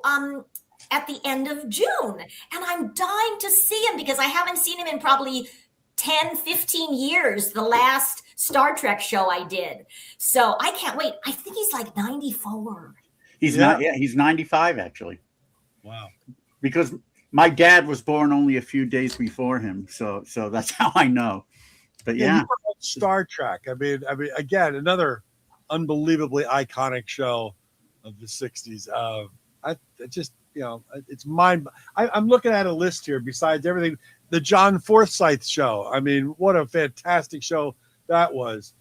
at the end of June. And I'm dying to see him because I haven't seen him in probably 10, 15 years, the last Star Trek show I did. So I can't wait. I think he's like 94. He's he's 95 actually. Wow. Because my dad was born only a few days before him. So that's how I know. But yeah. Star Trek. I mean, again, another unbelievably iconic show of the 60s. I just, it's I'm looking at a list here besides everything. The John Forsythe show. I mean, what a fantastic show that was.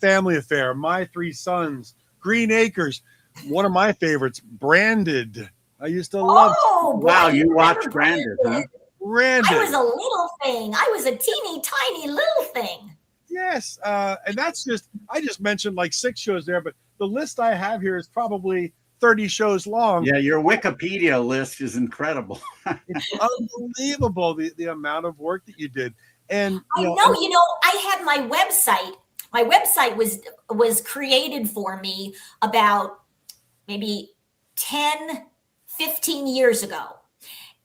Family Affair, My Three Sons, Green Acres. One of my favorites, Branded. I used to love. Oh, wow, you watched Branded, huh? Branded. I was a little thing. I was a teeny tiny little thing. Yes, and that's I just mentioned like 6 shows there, but the list I have here is probably 30 shows long. Yeah, your Wikipedia list is incrable. It's unbelievable the amount of work that you did. And I had my website. My website was created for me about maybe 10, 15 years ago.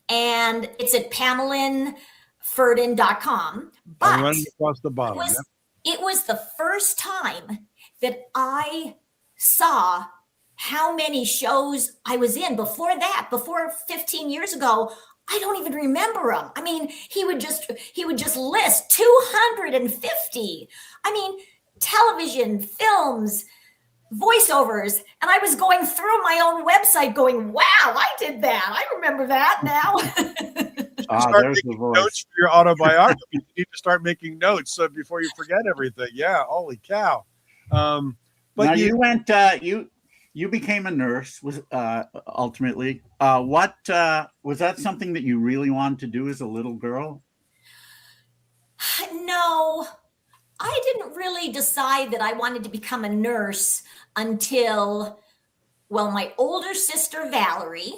And it's at PamelynFerdin.com. But I'm running across the bottom. It was the first time that I saw how many shows I was in. Before 15 years ago, I don't even remember them. I mean, he would just list 250. I mean, television, films, voiceovers, and I was going through my own website going, wow, I did that. I remember that now. There's the voice. Notes for your autobiography. You need to start making notes so before you forget everything. Yeah, holy cow. But now you became a nurse, ultimately. What was that something that you really wanted to do as a little girl? No, I didn't really decide that I wanted to become a nurse until, my older sister Valerie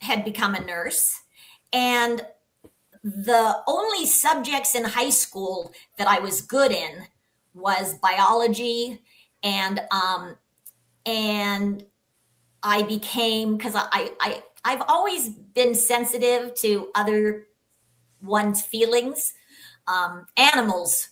had become a nurse, and the only subjects in high school that I was good in was biology, and I became, because I've always been sensitive to other one's feelings, animals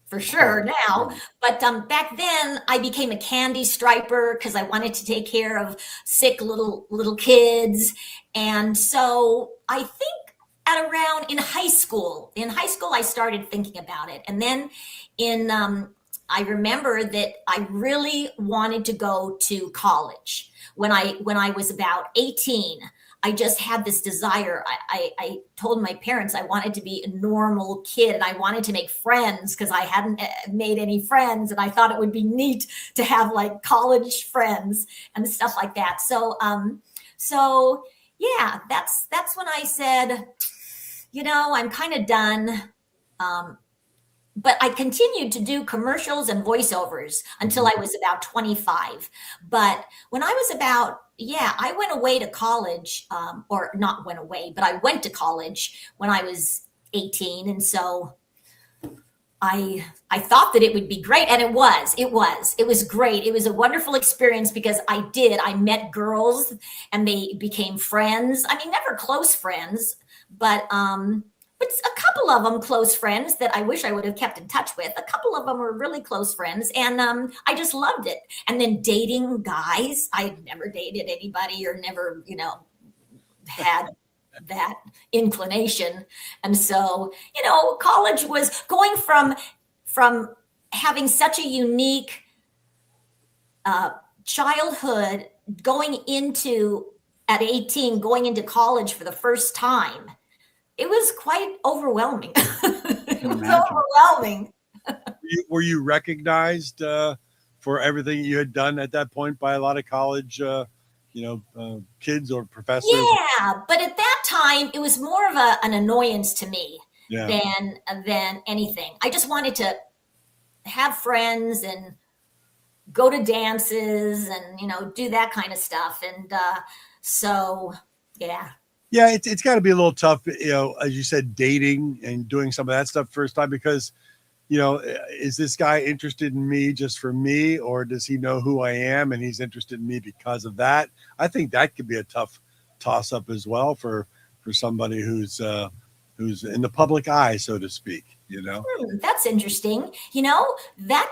for sure now, but back then I became a candy striper because I wanted to take care of sick little kids. And so I think in high school I started thinking about it. And then in I remember that I really wanted to go to college when I was about 18. I just had this desire. I told my parents I wanted to be a normal kid and I wanted to make friends because I hadn't made any friends, and I thought it would be neat to have like college friends and stuff like that. So yeah, that's when I said, I'm kind of done. But I continued to do commercials and voiceovers until I was about 25. But when I was I went away to college, or not went away, but I went to college when I was 18. And so I thought that it would be great. And it was great. It was a wonderful experience because I met girls and they became friends. I mean, never close friends, but a couple of them close friends that I wish I would have kept in touch with. A couple of them were really close friends, and I just loved it. And then dating guys, I had never dated anybody or never, had that inclination. And so, college was going from having such a unique childhood at 18, going into college for the first time. It was quite overwhelming. It was overwhelming. Were you recognized for everything you had done at that point by a lot of college, kids or professors? Yeah, but at that time, it was more of an annoyance to me than anything. I just wanted to have friends and go to dances and do that kind of stuff. And so, yeah. Yeah, it's got to be a little tough, as you said, dating and doing some of that stuff first time because, is this guy interested in me just for me, or does he know who I am and he's interested in me because of that? I think that could be a tough toss up as well for somebody who's in the public eye, so to speak. That's interesting. That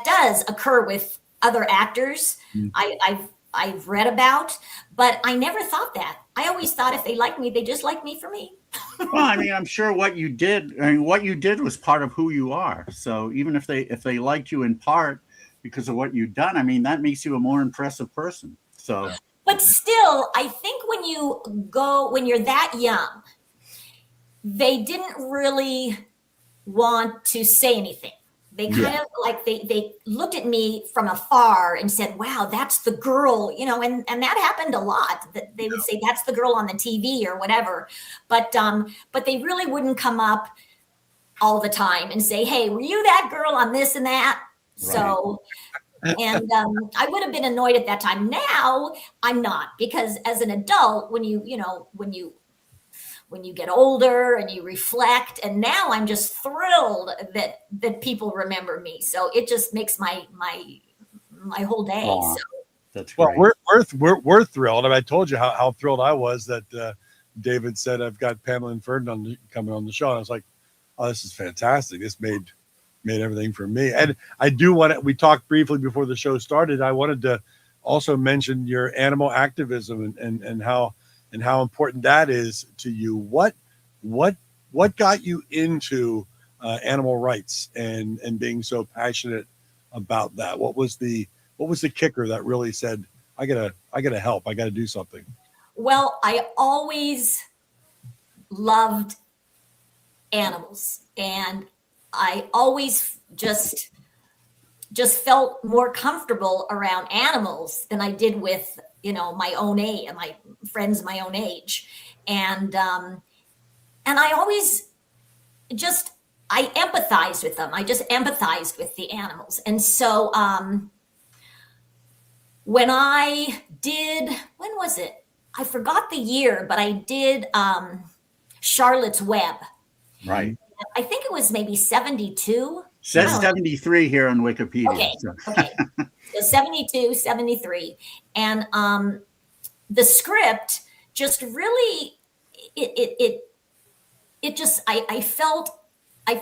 does occur with other actors. Mm-hmm. I've read about, but I never thought that. I always thought if they like me, they just like me for me. Well, I mean, I'm sure what you did was part of who you are. So even if they liked you in part because of what you've done, I mean, that makes you a more impressive person. So, but still, I think when you're that young, they didn't really want to say anything. They kind of like they looked at me from afar and said, "Wow, that's the girl," and that happened a lot. That they would say, "That's the girl on the TV" or whatever, but they really wouldn't come up all the time and say, "Hey, were you that girl on this and that?" Right. So, and I would have been annoyed at that time. Now I'm not, because as an adult, when you get older and you reflect, and now I'm just thrilled that people remember me. So it just makes my whole day. Aww, so that's great. Well, we're thrilled. I mean, I told you how thrilled I was that David said I've got Pamelyn Ferdin coming on the show. And I was like, oh, this is fantastic. This made everything for me. And I do we talked briefly before the show started. I wanted to also mention your animal activism and how important that is to you. What got you into animal rights and being so passionate about that? What was the kicker that really said, I gotta help, I gotta do something? Well, I always loved animals, and I always just felt more comfortable around animals than I did with my own age, my friends my own age. And I always I empathized with them. I just empathized with the animals. And so when was it? I forgot the year, but I did Charlotte's Web. Right. I think it was maybe 72. Says 73 here on Wikipedia. Okay. Okay. So 72, 73. And the script just really, I felt a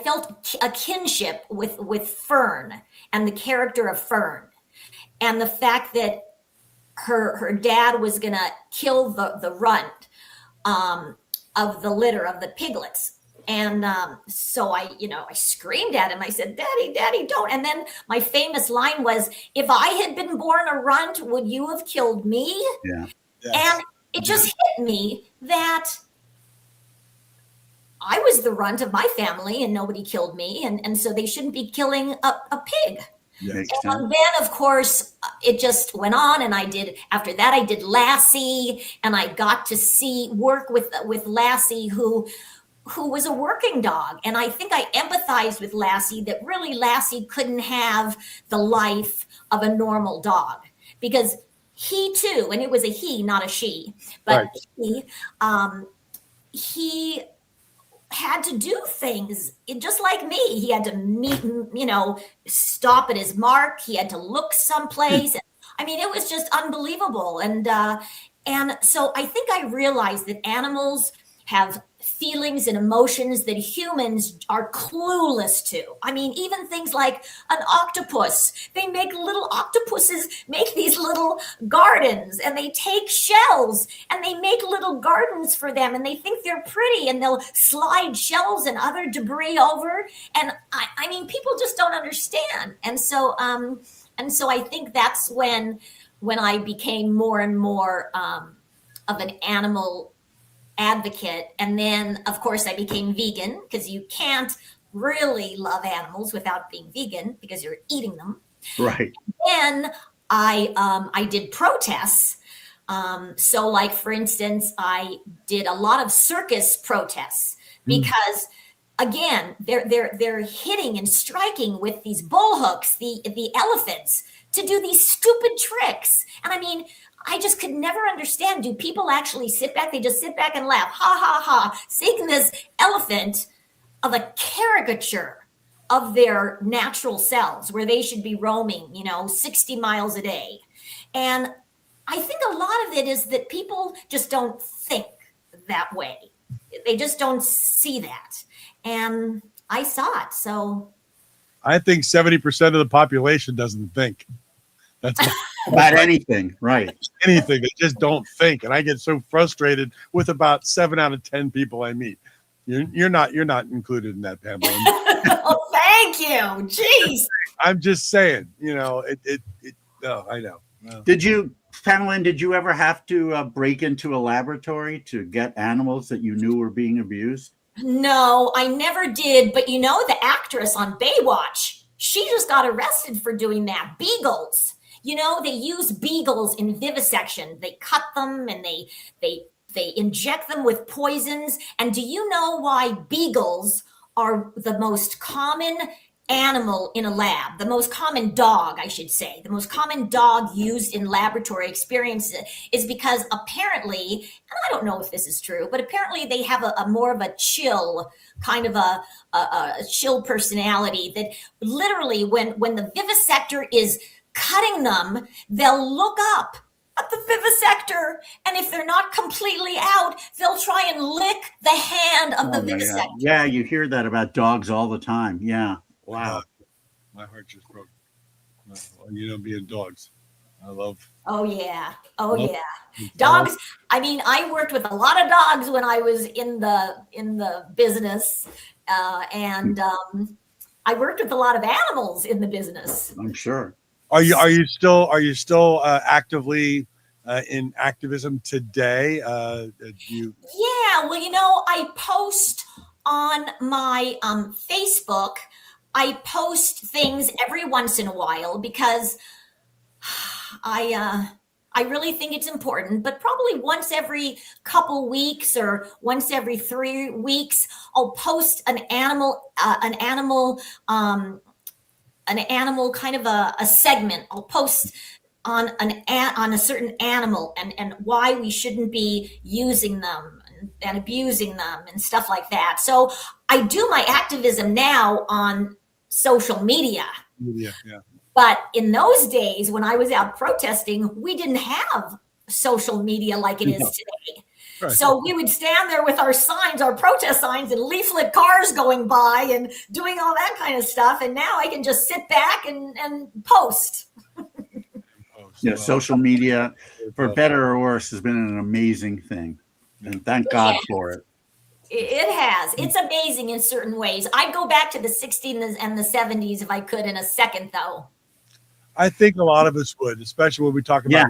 kinship with Fern and the character of Fern, and the fact that her dad was going to kill the runt of the litter of the piglets. And so I screamed at him. I said, "Daddy, Daddy, don't." And then my famous line was, "If I had been born a runt, would you have killed me?" Yeah. Yes. And it just hit me that I was the runt of my family and nobody killed me. And so they shouldn't be killing a pig. Makes And sense. then, of course, it just went on. And after that, I did Lassie, and I got to work with Lassie, who was a working dog. And I think I empathized with Lassie, that really Lassie couldn't have the life of a normal dog, because he too, and it was a he, not a she, but Right. he had to do things just like me. He had to meet, stop at his mark. He had to look someplace. I mean, it was just unbelievable. And so I think I realized that animals have feelings and emotions that humans are clueless to. I mean, even things like an octopus. Octopuses make these little gardens, and they take shells and they make little gardens for them, and they think they're pretty, and they'll slide shells and other debris over. And I mean, people just don't understand. And so I think that's when I became more and more of an animal advocate. And then, of course, I became vegan, because you can't really love animals without being vegan, because you're eating them. Right. Then I did protests. So, like, for instance, I did a lot of circus protests, because again, they're hitting and striking with these bull hooks, the elephants, to do these stupid tricks. And I mean, I just could never understand. Do people actually sit back? They just sit back and laugh. Ha, ha, ha. Seeing this elephant of a caricature of their natural selves, where they should be roaming, 60 miles a day. And I think a lot of it is that people just don't think that way. They just don't see that. And I saw it. So I think 70% of the population doesn't think. That's About anything, right? anything. They just don't think. And I get so frustrated with about 7 out of 10 people I meet. You're not included in that, Pamela. oh, thank you. Jeez. I'm just saying, no, I know. No. Pamelyn, did you ever have to break into a laboratory to get animals that you knew were being abused? No, I never did. But the actress on Baywatch, she just got arrested for doing that. Beagles. They use beagles in vivisection. They cut them and they inject them with poisons. And do you know why beagles are the most common animal in a lab? The most common dog, I should say. The most common dog used in laboratory experiences is because apparently, and I don't know if this is true, but apparently they have a more of a chill, kind of a chill personality, that literally when the vivisector is cutting them, they'll look up at the vivisector, and if they're not completely out, they'll try and lick the hand of the vivisector. Yeah, you hear that about dogs all the time. Yeah. Wow. My heart just broke. Being dogs. I love. Oh yeah. Dogs. I mean, I worked with a lot of dogs when I was in the business, and I worked with a lot of animals in the business. I'm sure. Are you still actively in activism today? Yeah, well, I post on my Facebook. I post things every once in a while, because I really think it's important, but probably once every couple weeks or once every 3 weeks, I'll post an animal kind of a segment. I'll post on a certain animal and why we shouldn't be using them and abusing them and stuff like that. So I do my activism now on social media. Yeah. But in those days when I was out protesting, we didn't have social media like it is today. Right. So we would stand there with our signs, our protest signs, and leaflet cars going by and doing all that kind of stuff. And now I can just sit back and post. Yeah, social media, for better or worse, has been an amazing thing. And thank God for it. It has. It's amazing in certain ways. I'd go back to the 60s and the 70s if I could in a second, though. I think a lot of us would, especially when we talk about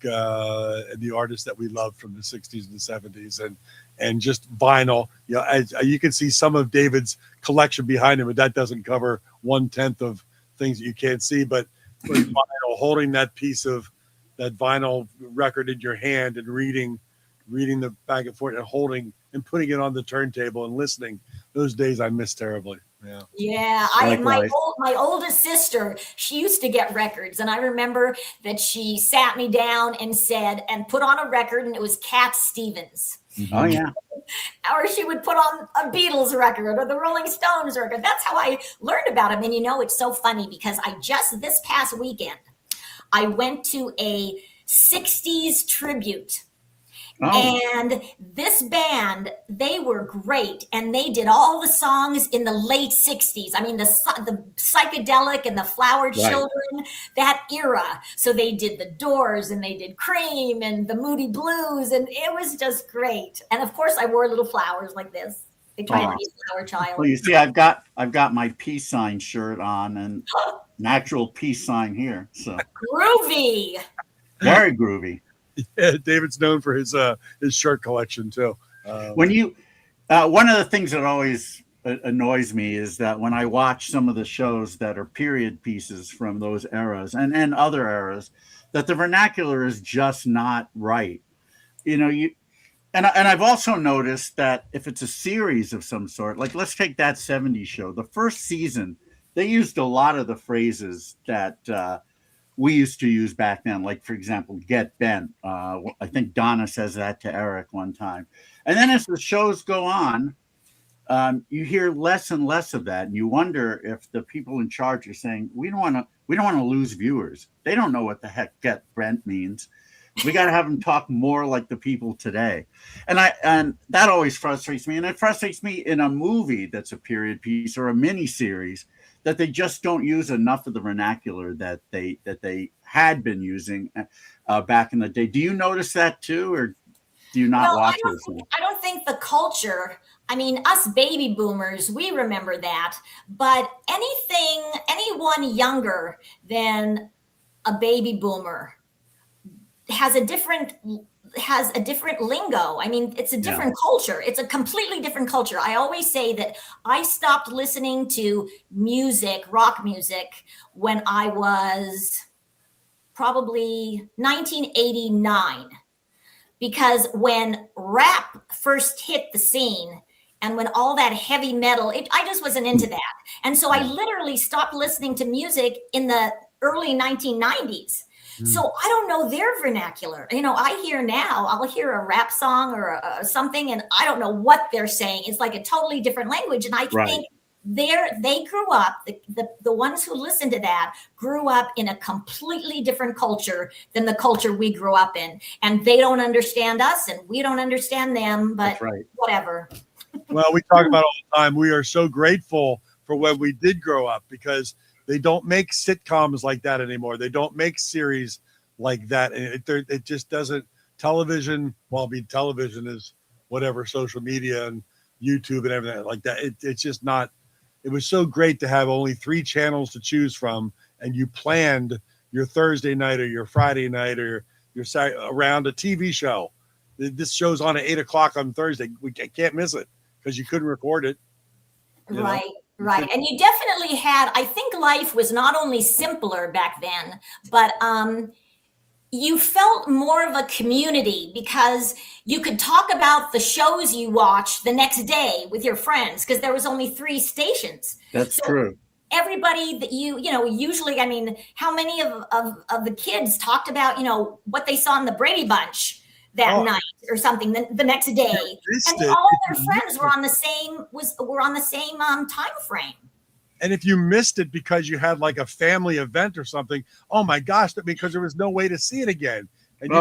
the artists that we love from the 60s and the 70s and just vinyl. You know, as you can see some of David's collection behind him, but that doesn't cover 1/10 of things that you can't see. But vinyl, holding that piece of that vinyl record in your hand and reading the back and forth and holding and putting it on the turntable and listening, those days I miss terribly. Yeah. My oldest sister, she used to get records, and I remember that she sat me down and put on a record, and it was Cat Stevens. Oh yeah. Or she would put on a Beatles record or the Rolling Stones record. That's how I learned about him. And it's so funny because this past weekend, I went to a 60s tribute. Oh. And this band, they were great, and they did all the songs in the late 60s. I mean, the psychedelic and the Flower Children, that era. So they did the Doors, and they did Cream and the Moody Blues, and it was just great. And of course, I wore little flowers like this. They tried to be a flower child. Well, you see, I've got my peace sign shirt on and an actual peace sign here. So groovy, very groovy. Yeah, David's known for his shirt collection too. When you, one of the things that always annoys me is that when I watch some of the shows that are period pieces from those eras and other eras, that the vernacular is just not right. And I've also noticed that if it's a series of some sort, like let's take that 70s show, the first season, they used a lot of the phrases that we used to use back then, like, for example, get bent. I think Donna says that to Eric one time. And then as the shows go on, you hear less and less of that. And you wonder if the people in charge are saying, we don't want to lose viewers. They don't know what the heck get bent means. We got to have them talk more like the people today. And that always frustrates me. And it frustrates me in a movie that's a period piece or a mini series, that they just don't use enough of the vernacular that they had been using back in the day. Do you notice that too, or do you not watch this? I don't think the culture, I mean, us baby boomers, we remember that. But anyone younger than a baby boomer has a different lingo. I mean, it's a different culture. It's a completely different culture. I always say that I stopped listening to rock music, when I was probably 1989. Because when rap first hit the scene and when all that heavy metal, I just wasn't into that. And so I literally stopped listening to music in the early 1990s. So I don't know their vernacular. I hear now, I'll hear a rap song or something, and I don't know what they're saying. It's like a totally different language. And I think they grew up, the ones who listen to that grew up in a completely different culture than the culture we grew up in. And they don't understand us and we don't understand them, but whatever. Well, we talk about all the time. We are so grateful for when we did grow up, because they don't make sitcoms like that anymore. They don't make series like that. It just doesn't. Television, television is whatever, social media and YouTube and everything like that. It's just not. It was so great to have only 3 channels to choose from, and you planned your Thursday night or your Friday night or your Saturday around a TV show. This show's on at 8:00 on Thursday. We can't miss it because you couldn't record it. Right. Right. And you definitely had, I think life was not only simpler back then, but you felt more of a community because you could talk about the shows you watched the next day with your friends because there was only 3 stations. That's true. Everybody that usually, I mean, how many of the kids talked about, what they saw in the Brady Bunch that night or something the next day, and all their friends were on the same time frame. And if you missed it because you had like a family event or something, oh my gosh, because there was no way to see it again. And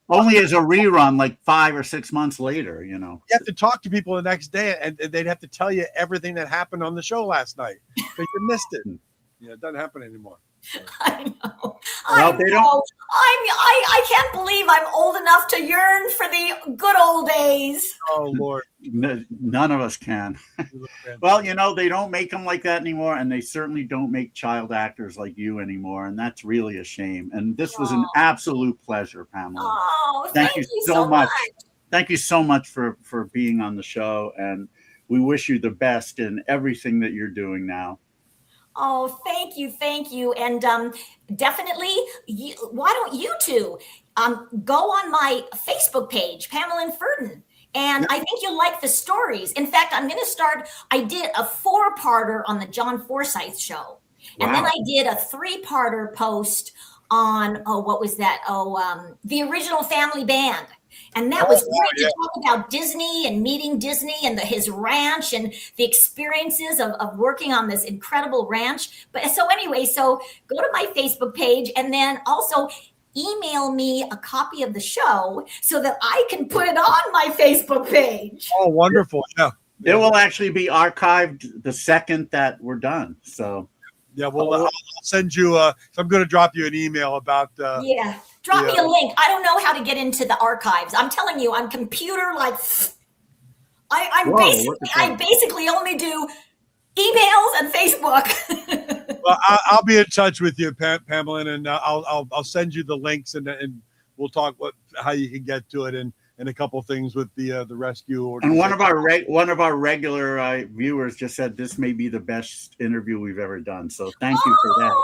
only as a rerun, like 5 or 6 months later, You have to talk to people the next day, and they'd have to tell you everything that happened on the show last night because you missed it. It doesn't happen anymore. I know. Well, they don't. I can't believe I'm old enough to yearn for the good old days. Oh Lord. None of us can. Well, they don't make them like that anymore, and they certainly don't make child actors like you anymore, and that's really a shame. And this was an absolute pleasure, Pamela. Oh, thank you so much. Thank you so much for being on the show, and we wish you the best in everything that you're doing now. Oh, thank you. And definitely, why don't you two go on my Facebook page, Pamelyn Ferdin, and I think you'll like the stories. In fact, I did a 4-parter on the John Forsythe show. Wow. And then I did a 3-parter post on, what was that? The Original Family Band. And that was great to talk about Disney and meeting Disney and his ranch and the experiences of working on this incredible ranch. But so go to my Facebook page and then also email me a copy of the show so that I can put it on my Facebook page. Oh, wonderful. Yeah. It will actually be archived the second that we're done. So yeah, well, I'll send you I'm going to drop you an email about drop me a link. I don't know how to get into the archives. I'm telling you, I'm computer like I basically only do emails and Facebook. Well, I'll be in touch with you, Pamelyn, and I'll send you the links and we'll talk how you can get to it and a couple things with the rescue. And one of our regular viewers just said this may be the best interview we've ever done. So thank you for that.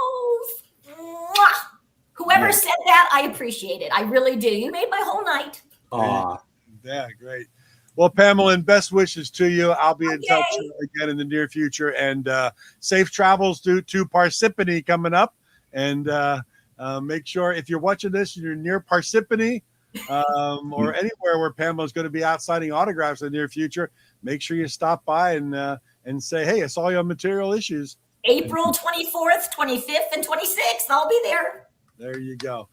Whoever said that, I appreciate it. I really do. You made my whole night. Yeah, great. Well, Pamelyn, best wishes to you. I'll be in touch again in the near future, and safe travels to Parsippany coming up. And make sure if you're watching this, you're near Parsippany or anywhere where Pamela's going to be out signing autographs in the near future. Make sure you stop by and say, hey, I saw you on Material Issues. April 24th, 25th, and 26th. I'll be there. There you go.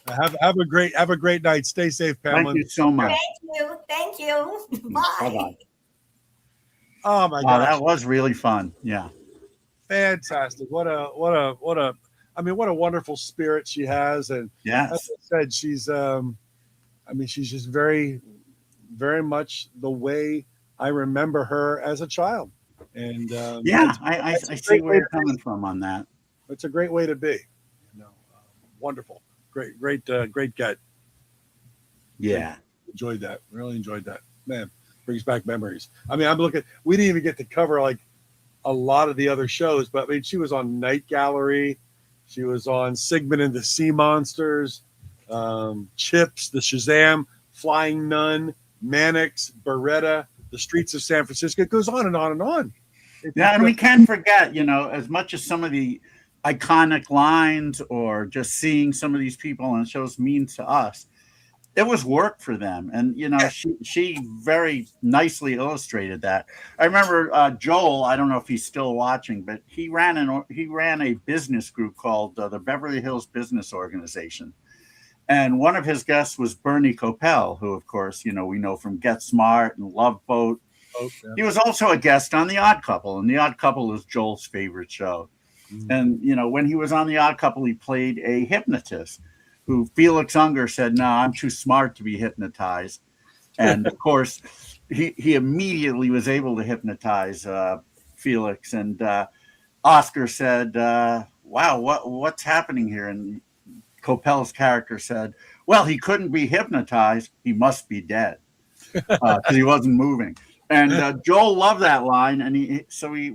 Have a great night. Stay safe, Pamelyn. Thank you so much. Thank you. Bye. Bye-bye. Oh my God, that was really fun. Yeah, fantastic. What a wonderful spirit she has, and as I said, she's she's just very, very much the way I remember her as a child. And I see where you're coming from on that. It's a great way to be. Wonderful. Great get. Yeah. Enjoyed that. Really enjoyed that. Man, brings back memories. I'm looking, we didn't even get to cover like a lot of the other shows, but she was on Night Gallery. She was on Sigmund and the Sea Monsters, Chips, the Shazam, Flying Nun, Mannix, Beretta, The Streets of San Francisco. It goes on and on and on. And we can't forget, as much as some of the iconic lines or just seeing some of these people on shows means to us, it was work for them. And she very nicely illustrated that. I remember Joel, I don't know if he's still watching, but he ran a business group called the Beverly Hills Business Organization, and one of his guests was Bernie Kopell, who of course we know from Get Smart and Love Boat. Okay. He was also a guest on The Odd Couple, and The Odd Couple is Joel's favorite show. And, when he was on The Odd Couple, he played a hypnotist who Felix Unger said, no, I'm too smart to be hypnotized. And of course, he immediately was able to hypnotize Felix. And Oscar said, wow, what's happening here? And Kopell's character said, well, he couldn't be hypnotized. He must be dead because he wasn't moving. And Joel loved that line, and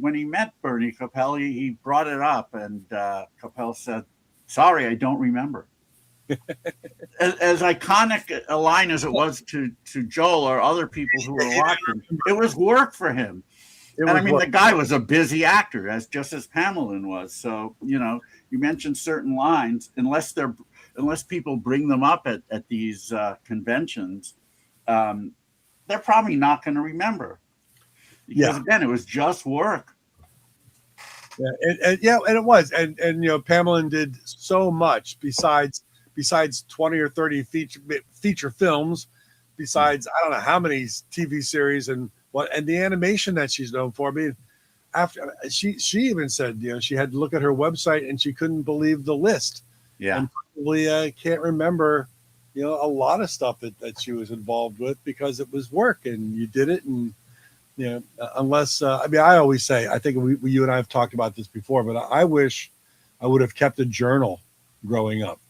when he met Bernie Kopell, he brought it up, and Kopell said, "Sorry, I don't remember." As iconic a line as it was to Joel or other people who were watching, it was work for him. The guy was a busy actor, just as Pamelyn was. So you mentioned certain lines, unless people bring them up at these conventions. They're probably not going to remember because again, it was just work. And it was, and Pamelyn did so much besides 20 or 30 feature films, besides I don't know how many TV series and the animation that she's known for. after she even said, she had to look at her website and she couldn't believe the list. Yeah. And probably can't remember, a lot of stuff that she was involved with because it was work and you did it. And, unless, I always say, I think you and I have talked about this before, but I wish I would have kept a journal growing up.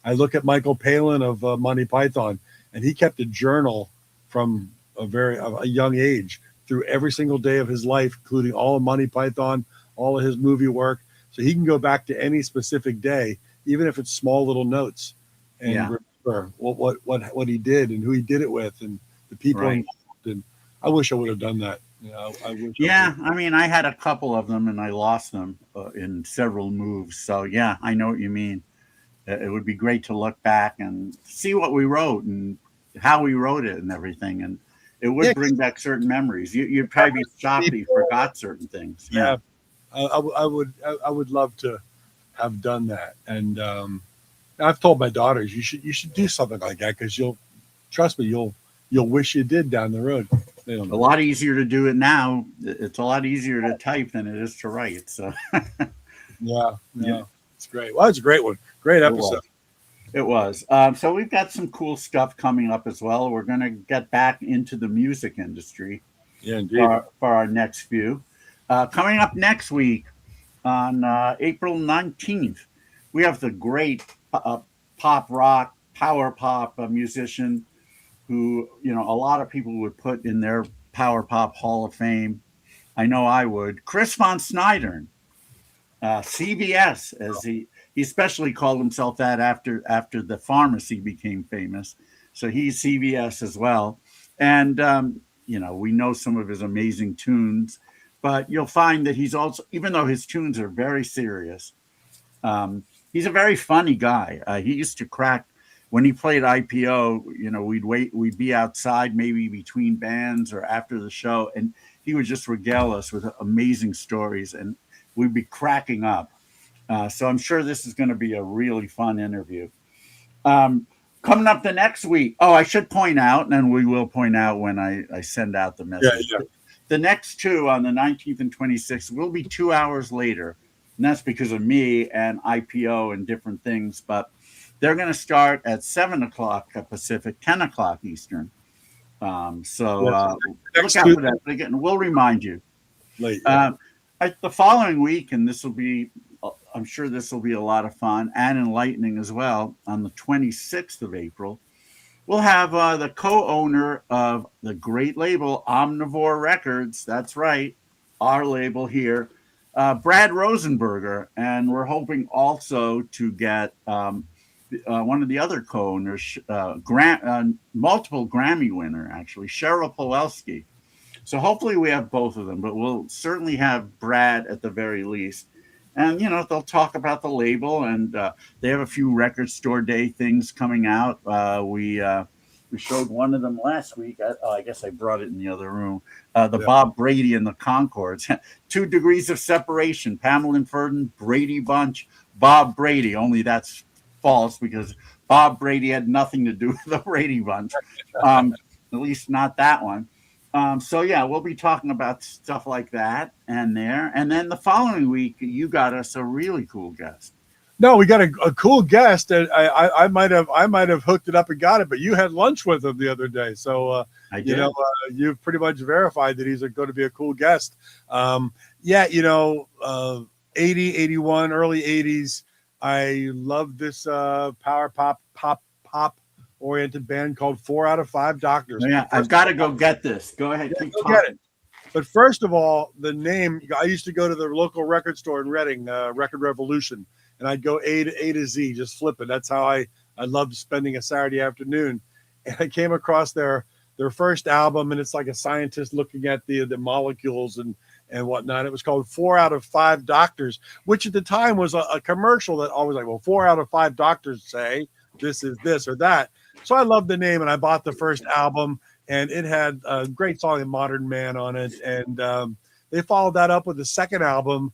I look at Michael Palin of Monty Python, and he kept a journal from a young age through every single day of his life, including all of Monty Python, all of his movie work. So he can go back to any specific day, even if it's small little notes, and remember what he did and who he did it with and the people involved. And I wish I would have done that. I had a couple of them and I lost them in several moves. So yeah, I know what you mean. It would be great to look back and see what we wrote and how we wrote it and everything. And it would bring back certain memories. You'd probably be shocked that you forgot certain things. Yeah. I would love to have done that. And I've told my daughters, you should do something like that because you'll wish you did down the road. A lot easier to do it now. It's a lot easier to type than it is to write. So yeah. It's great. Well, it's a great one. Great episode. It was. So we've got some cool stuff coming up as well. We're going to get back into the music industry. Yeah, indeed. For our next few. Coming up next week on April 19th, we have the great pop rock, power pop musician who, a lot of people would put in their power pop Hall of Fame. I know I would. Chris von Snydern. CVS, as he especially called himself that after the pharmacy became famous. So he's CVS as well. And, we know some of his amazing tunes, but you'll find that he's also, even though his tunes are very serious, he's a very funny guy. He used to crack when he played IPO, we'd be outside maybe between bands or after the show, and he would just regale us with amazing stories and we'd be cracking up. So I'm sure this is going to be a really fun interview. Coming up the next week. Oh, I should point out, and we will point out when I send out the message. Yeah. The next two on the 19th and 26th will be 2 hours later. And that's because of me and IPO and different things. But they're going to start at 7 o'clock Pacific, 10 o'clock Eastern. Look out for that. But again, we'll remind you. Late, the following week, and I'm sure this will be a lot of fun and enlightening as well, on the 26th of April, we'll have the co-owner of the great label Omnivore Records. That's right, our label here, Brad Rosenberger. And we're hoping also to get one of the other co-owners, multiple Grammy winner, actually, Cheryl Pawelski. So hopefully we have both of them, but we'll certainly have Brad at the very least. And, they'll talk about the label, and they have a few record store day things coming out. We showed one of them last week. I guess I brought it in the other room. Bob Brady and the Concords. 2 Degrees of Separation, Pamelyn Ferdin, Brady Bunch, Bob Brady. Only that's false because Bob Brady had nothing to do with the Brady Bunch. At least not that one. We'll be talking about stuff like that and then the following week, you got us a really cool guest. No, we got a cool guest, and I might have hooked it up and got it, but you had lunch with him the other day, so I did. You've pretty much verified that he's going to be a cool guest. 80, 81, early 80s. I love this power pop oriented band called 4 out of 5 Doctors. Yeah, I've got to go get this. Go ahead, keep talking. Get it. But first of all, the name, I used to go to the local record store in Reading, Record Revolution, and I'd go A to Z, just flip it. That's how I loved spending a Saturday afternoon. And I came across their first album, and it's like a scientist looking at the molecules and whatnot. It was called 4 out of 5 Doctors, which at the time was a commercial that always 4 out of 5 doctors say this is this or that. So I loved the name, and I bought the first album, and it had a great song, Modern Man, on it. And they followed that up with the second album,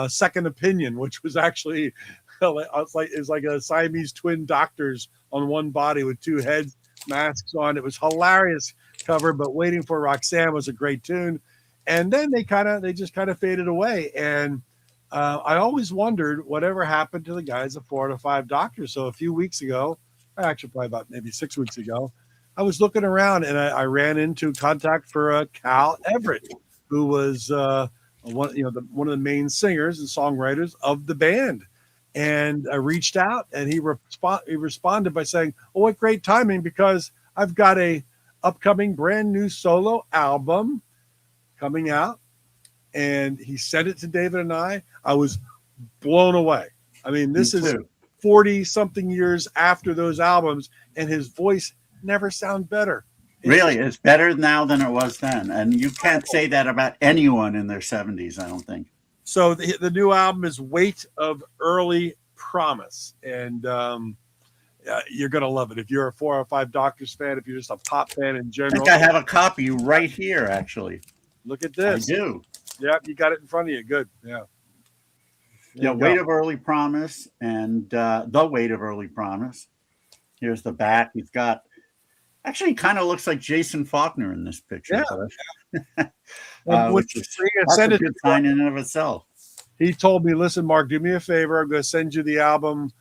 Second Opinion, which was actually it's like a Siamese twin doctors on one body with 2 heads, masks on. It was hilarious cover, but Waiting for Roxanne was a great tune. and then they just kind of faded away. And I always wondered whatever happened to the guys at 4 out of 5 Doctors. So a few weeks ago, actually probably about maybe 6 weeks ago, I was looking around and I ran into contact for Cal Everett, who was one of the main singers and songwriters of the band. And I reached out, and he responded by saying, "Oh, what great timing, because I've got a upcoming brand new solo album coming out." And he sent it to David and I. I was blown away. I mean, this is 40 something years after those albums, and his voice never sounds better. It's better now than it was then. And you can't say that about anyone in their 70s, I don't think. So the new album is Weight of Early Promise. And you're going to love it. If you're a 4 out of 5 Doctors fan, if you're just a pop fan in general. I think I have a copy right here, actually. Look at this. I do. Yep, you got it in front of you. Good. Yeah. Weight of Early Promise and The Weight of Early Promise. Here's the back. He's got, actually kind of looks like Jason Faulkner in this picture. Yeah. Which is a good sign in and of itself. He told me, "Listen, Mark, do me a favor. I'm going to send you the album,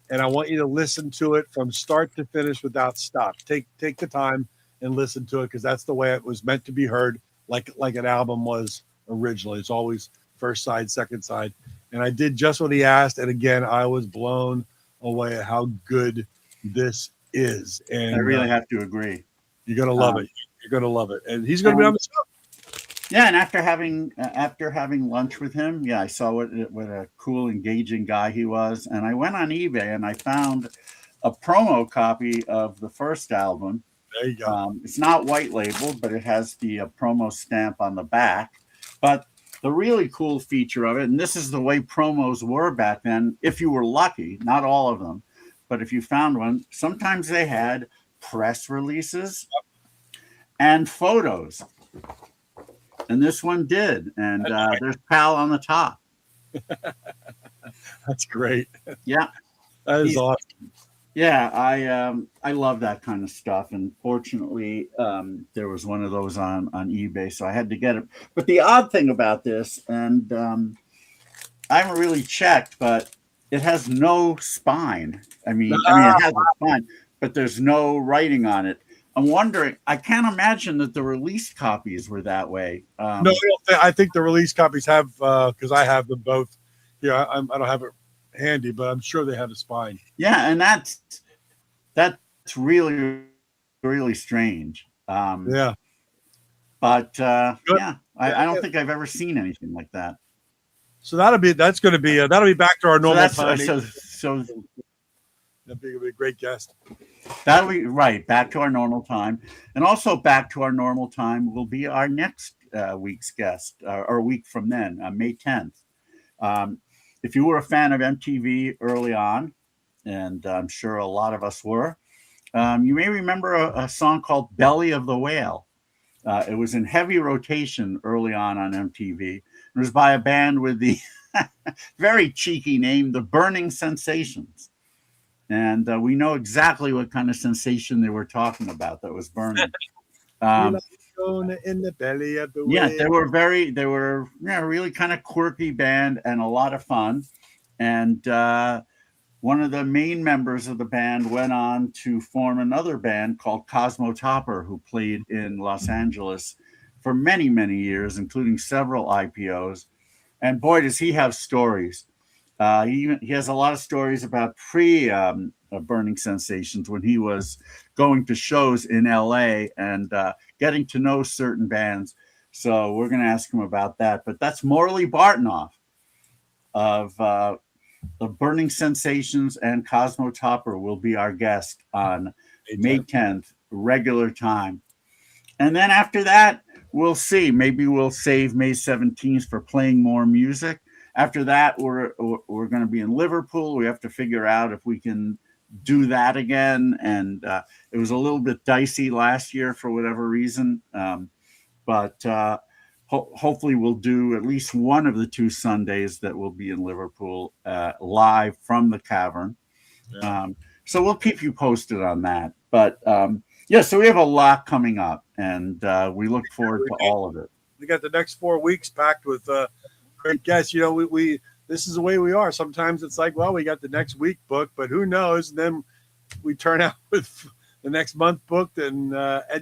and I want you to listen to it from start to finish without stop. Take the time and listen to it, because that's the way it was meant to be heard, like an album was originally. It's always first side, second side." And I did just what he asked, and again, I was blown away at how good this is. And I really have to agree. You're going to love it. You're going to love it. And he's going to be on the show. Yeah, and after having lunch with him, I saw what a cool, engaging guy he was. And I went on eBay and I found a promo copy of the first album. There you go. It's not white labeled, but it has the promo stamp on the back. But the really cool feature of it, and this is the way promos were back then, if you were lucky, not all of them, but if you found one, sometimes they had press releases and photos. And this one did. And there's Pal on the top. That's great. Yeah. That is awesome. Yeah, I love that kind of stuff. And fortunately, there was one of those on eBay, so I had to get it. But the odd thing about this, and I haven't really checked, but it has no spine. I mean, it has a spine, but there's no writing on it. I'm wondering, I can't imagine that the release copies were that way. No, I think the release copies have, because I have them both. Yeah, I don't have it handy, but I'm sure they have a spine. Yeah, and that's really, really strange. Yeah. But I don't think I've ever seen anything like that. So that'll be back to our normal time. So that'd be a great guest. That'll be right back to our normal time, and also back to our normal time will be our next week's guest, or a week from then, May 10th. If you were a fan of MTV early on, and I'm sure a lot of us were, you may remember a song called "Belly of the Whale." It was in heavy rotation early on MTV. It was by a band with the very cheeky name, the Burning Sensations. And we know exactly what kind of sensation they were talking about that was burning. In the belly of the whale. Yeah, they were really kind of quirky band and a lot of fun. And one of the main members of the band went on to form another band called Cosmo Topper, who played in Los Angeles for many, many years, including several IPOs. And boy, does he have stories. He has a lot of stories about Burning Sensations when he was going to shows in LA and getting to know certain bands. So we're going to ask him about that. But that's Morley Bartnoff of the Burning Sensations, and Cosmo Topper will be our guest on May 10th, regular time. And then after that, we'll see. Maybe we'll save May 17th for playing more music. After that, we're going to be in Liverpool. We have to figure out if we can do that again. And it was a little bit dicey last year for whatever reason. But hopefully we'll do at least one of the 2 Sundays that will be in Liverpool live from the Cavern. Yeah. So we'll keep you posted on that. But so we have a lot coming up, and we look forward to all of it. We got the next 4 weeks packed with great guests. You know, we this is the way we are. Sometimes it's like, well, we got the next week booked, but who knows? And then we turn out with the next month booked, and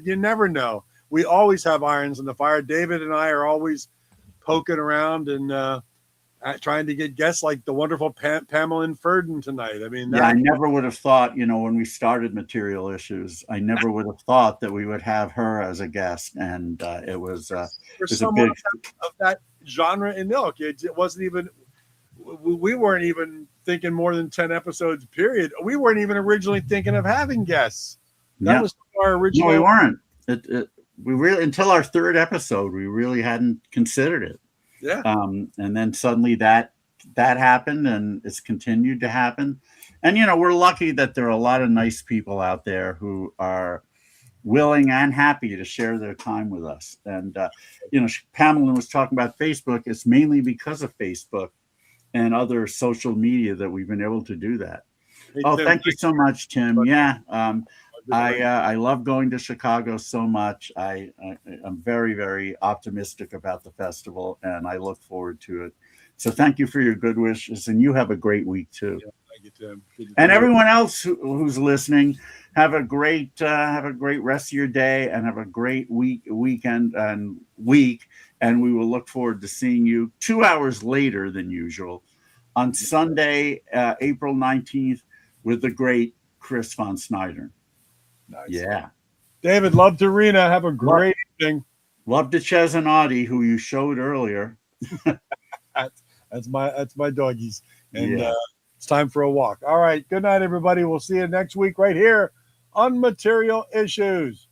you never know. We always have irons in the fire. David and I are always poking around and trying to get guests like the wonderful Pamelyn Ferdin tonight. I mean, I never would have thought, you know, when we started Material Issues, I never would have thought that we would have her as a guest, and it was for someone of that genre and ilk. It wasn't even. We weren't even thinking more than 10 episodes. Period. We weren't even originally thinking of having guests. That was our original. No, we weren't. We really, until our 3rd episode, we really hadn't considered it. Yeah. And then suddenly that happened, and it's continued to happen. And, you know, we're lucky that there are a lot of nice people out there who are willing and happy to share their time with us. And, you know, Pamelyn was talking about Facebook. It's mainly because of Facebook and other social media that we've been able to do that. Hey, oh, Tim, thank you so much, Tim. Yeah. I love going to Chicago so much. I'm very, very optimistic about the festival, and I look forward to it. So thank you for your good wishes, and you have a great week too. Yeah, thank you, Tim. And everyone else who's listening, have a great rest of your day, and have a great weekend and week. And we will look forward to seeing you 2 hours later than usual on Sunday, April 19th, with the great Chris von Snyder. Nice. Yeah. David, love to Rena. Have a great evening. Love to Chesnati, who you showed earlier. That's my doggies. And it's time for a walk. All right. Good night, everybody. We'll see you next week right here on Material Issues.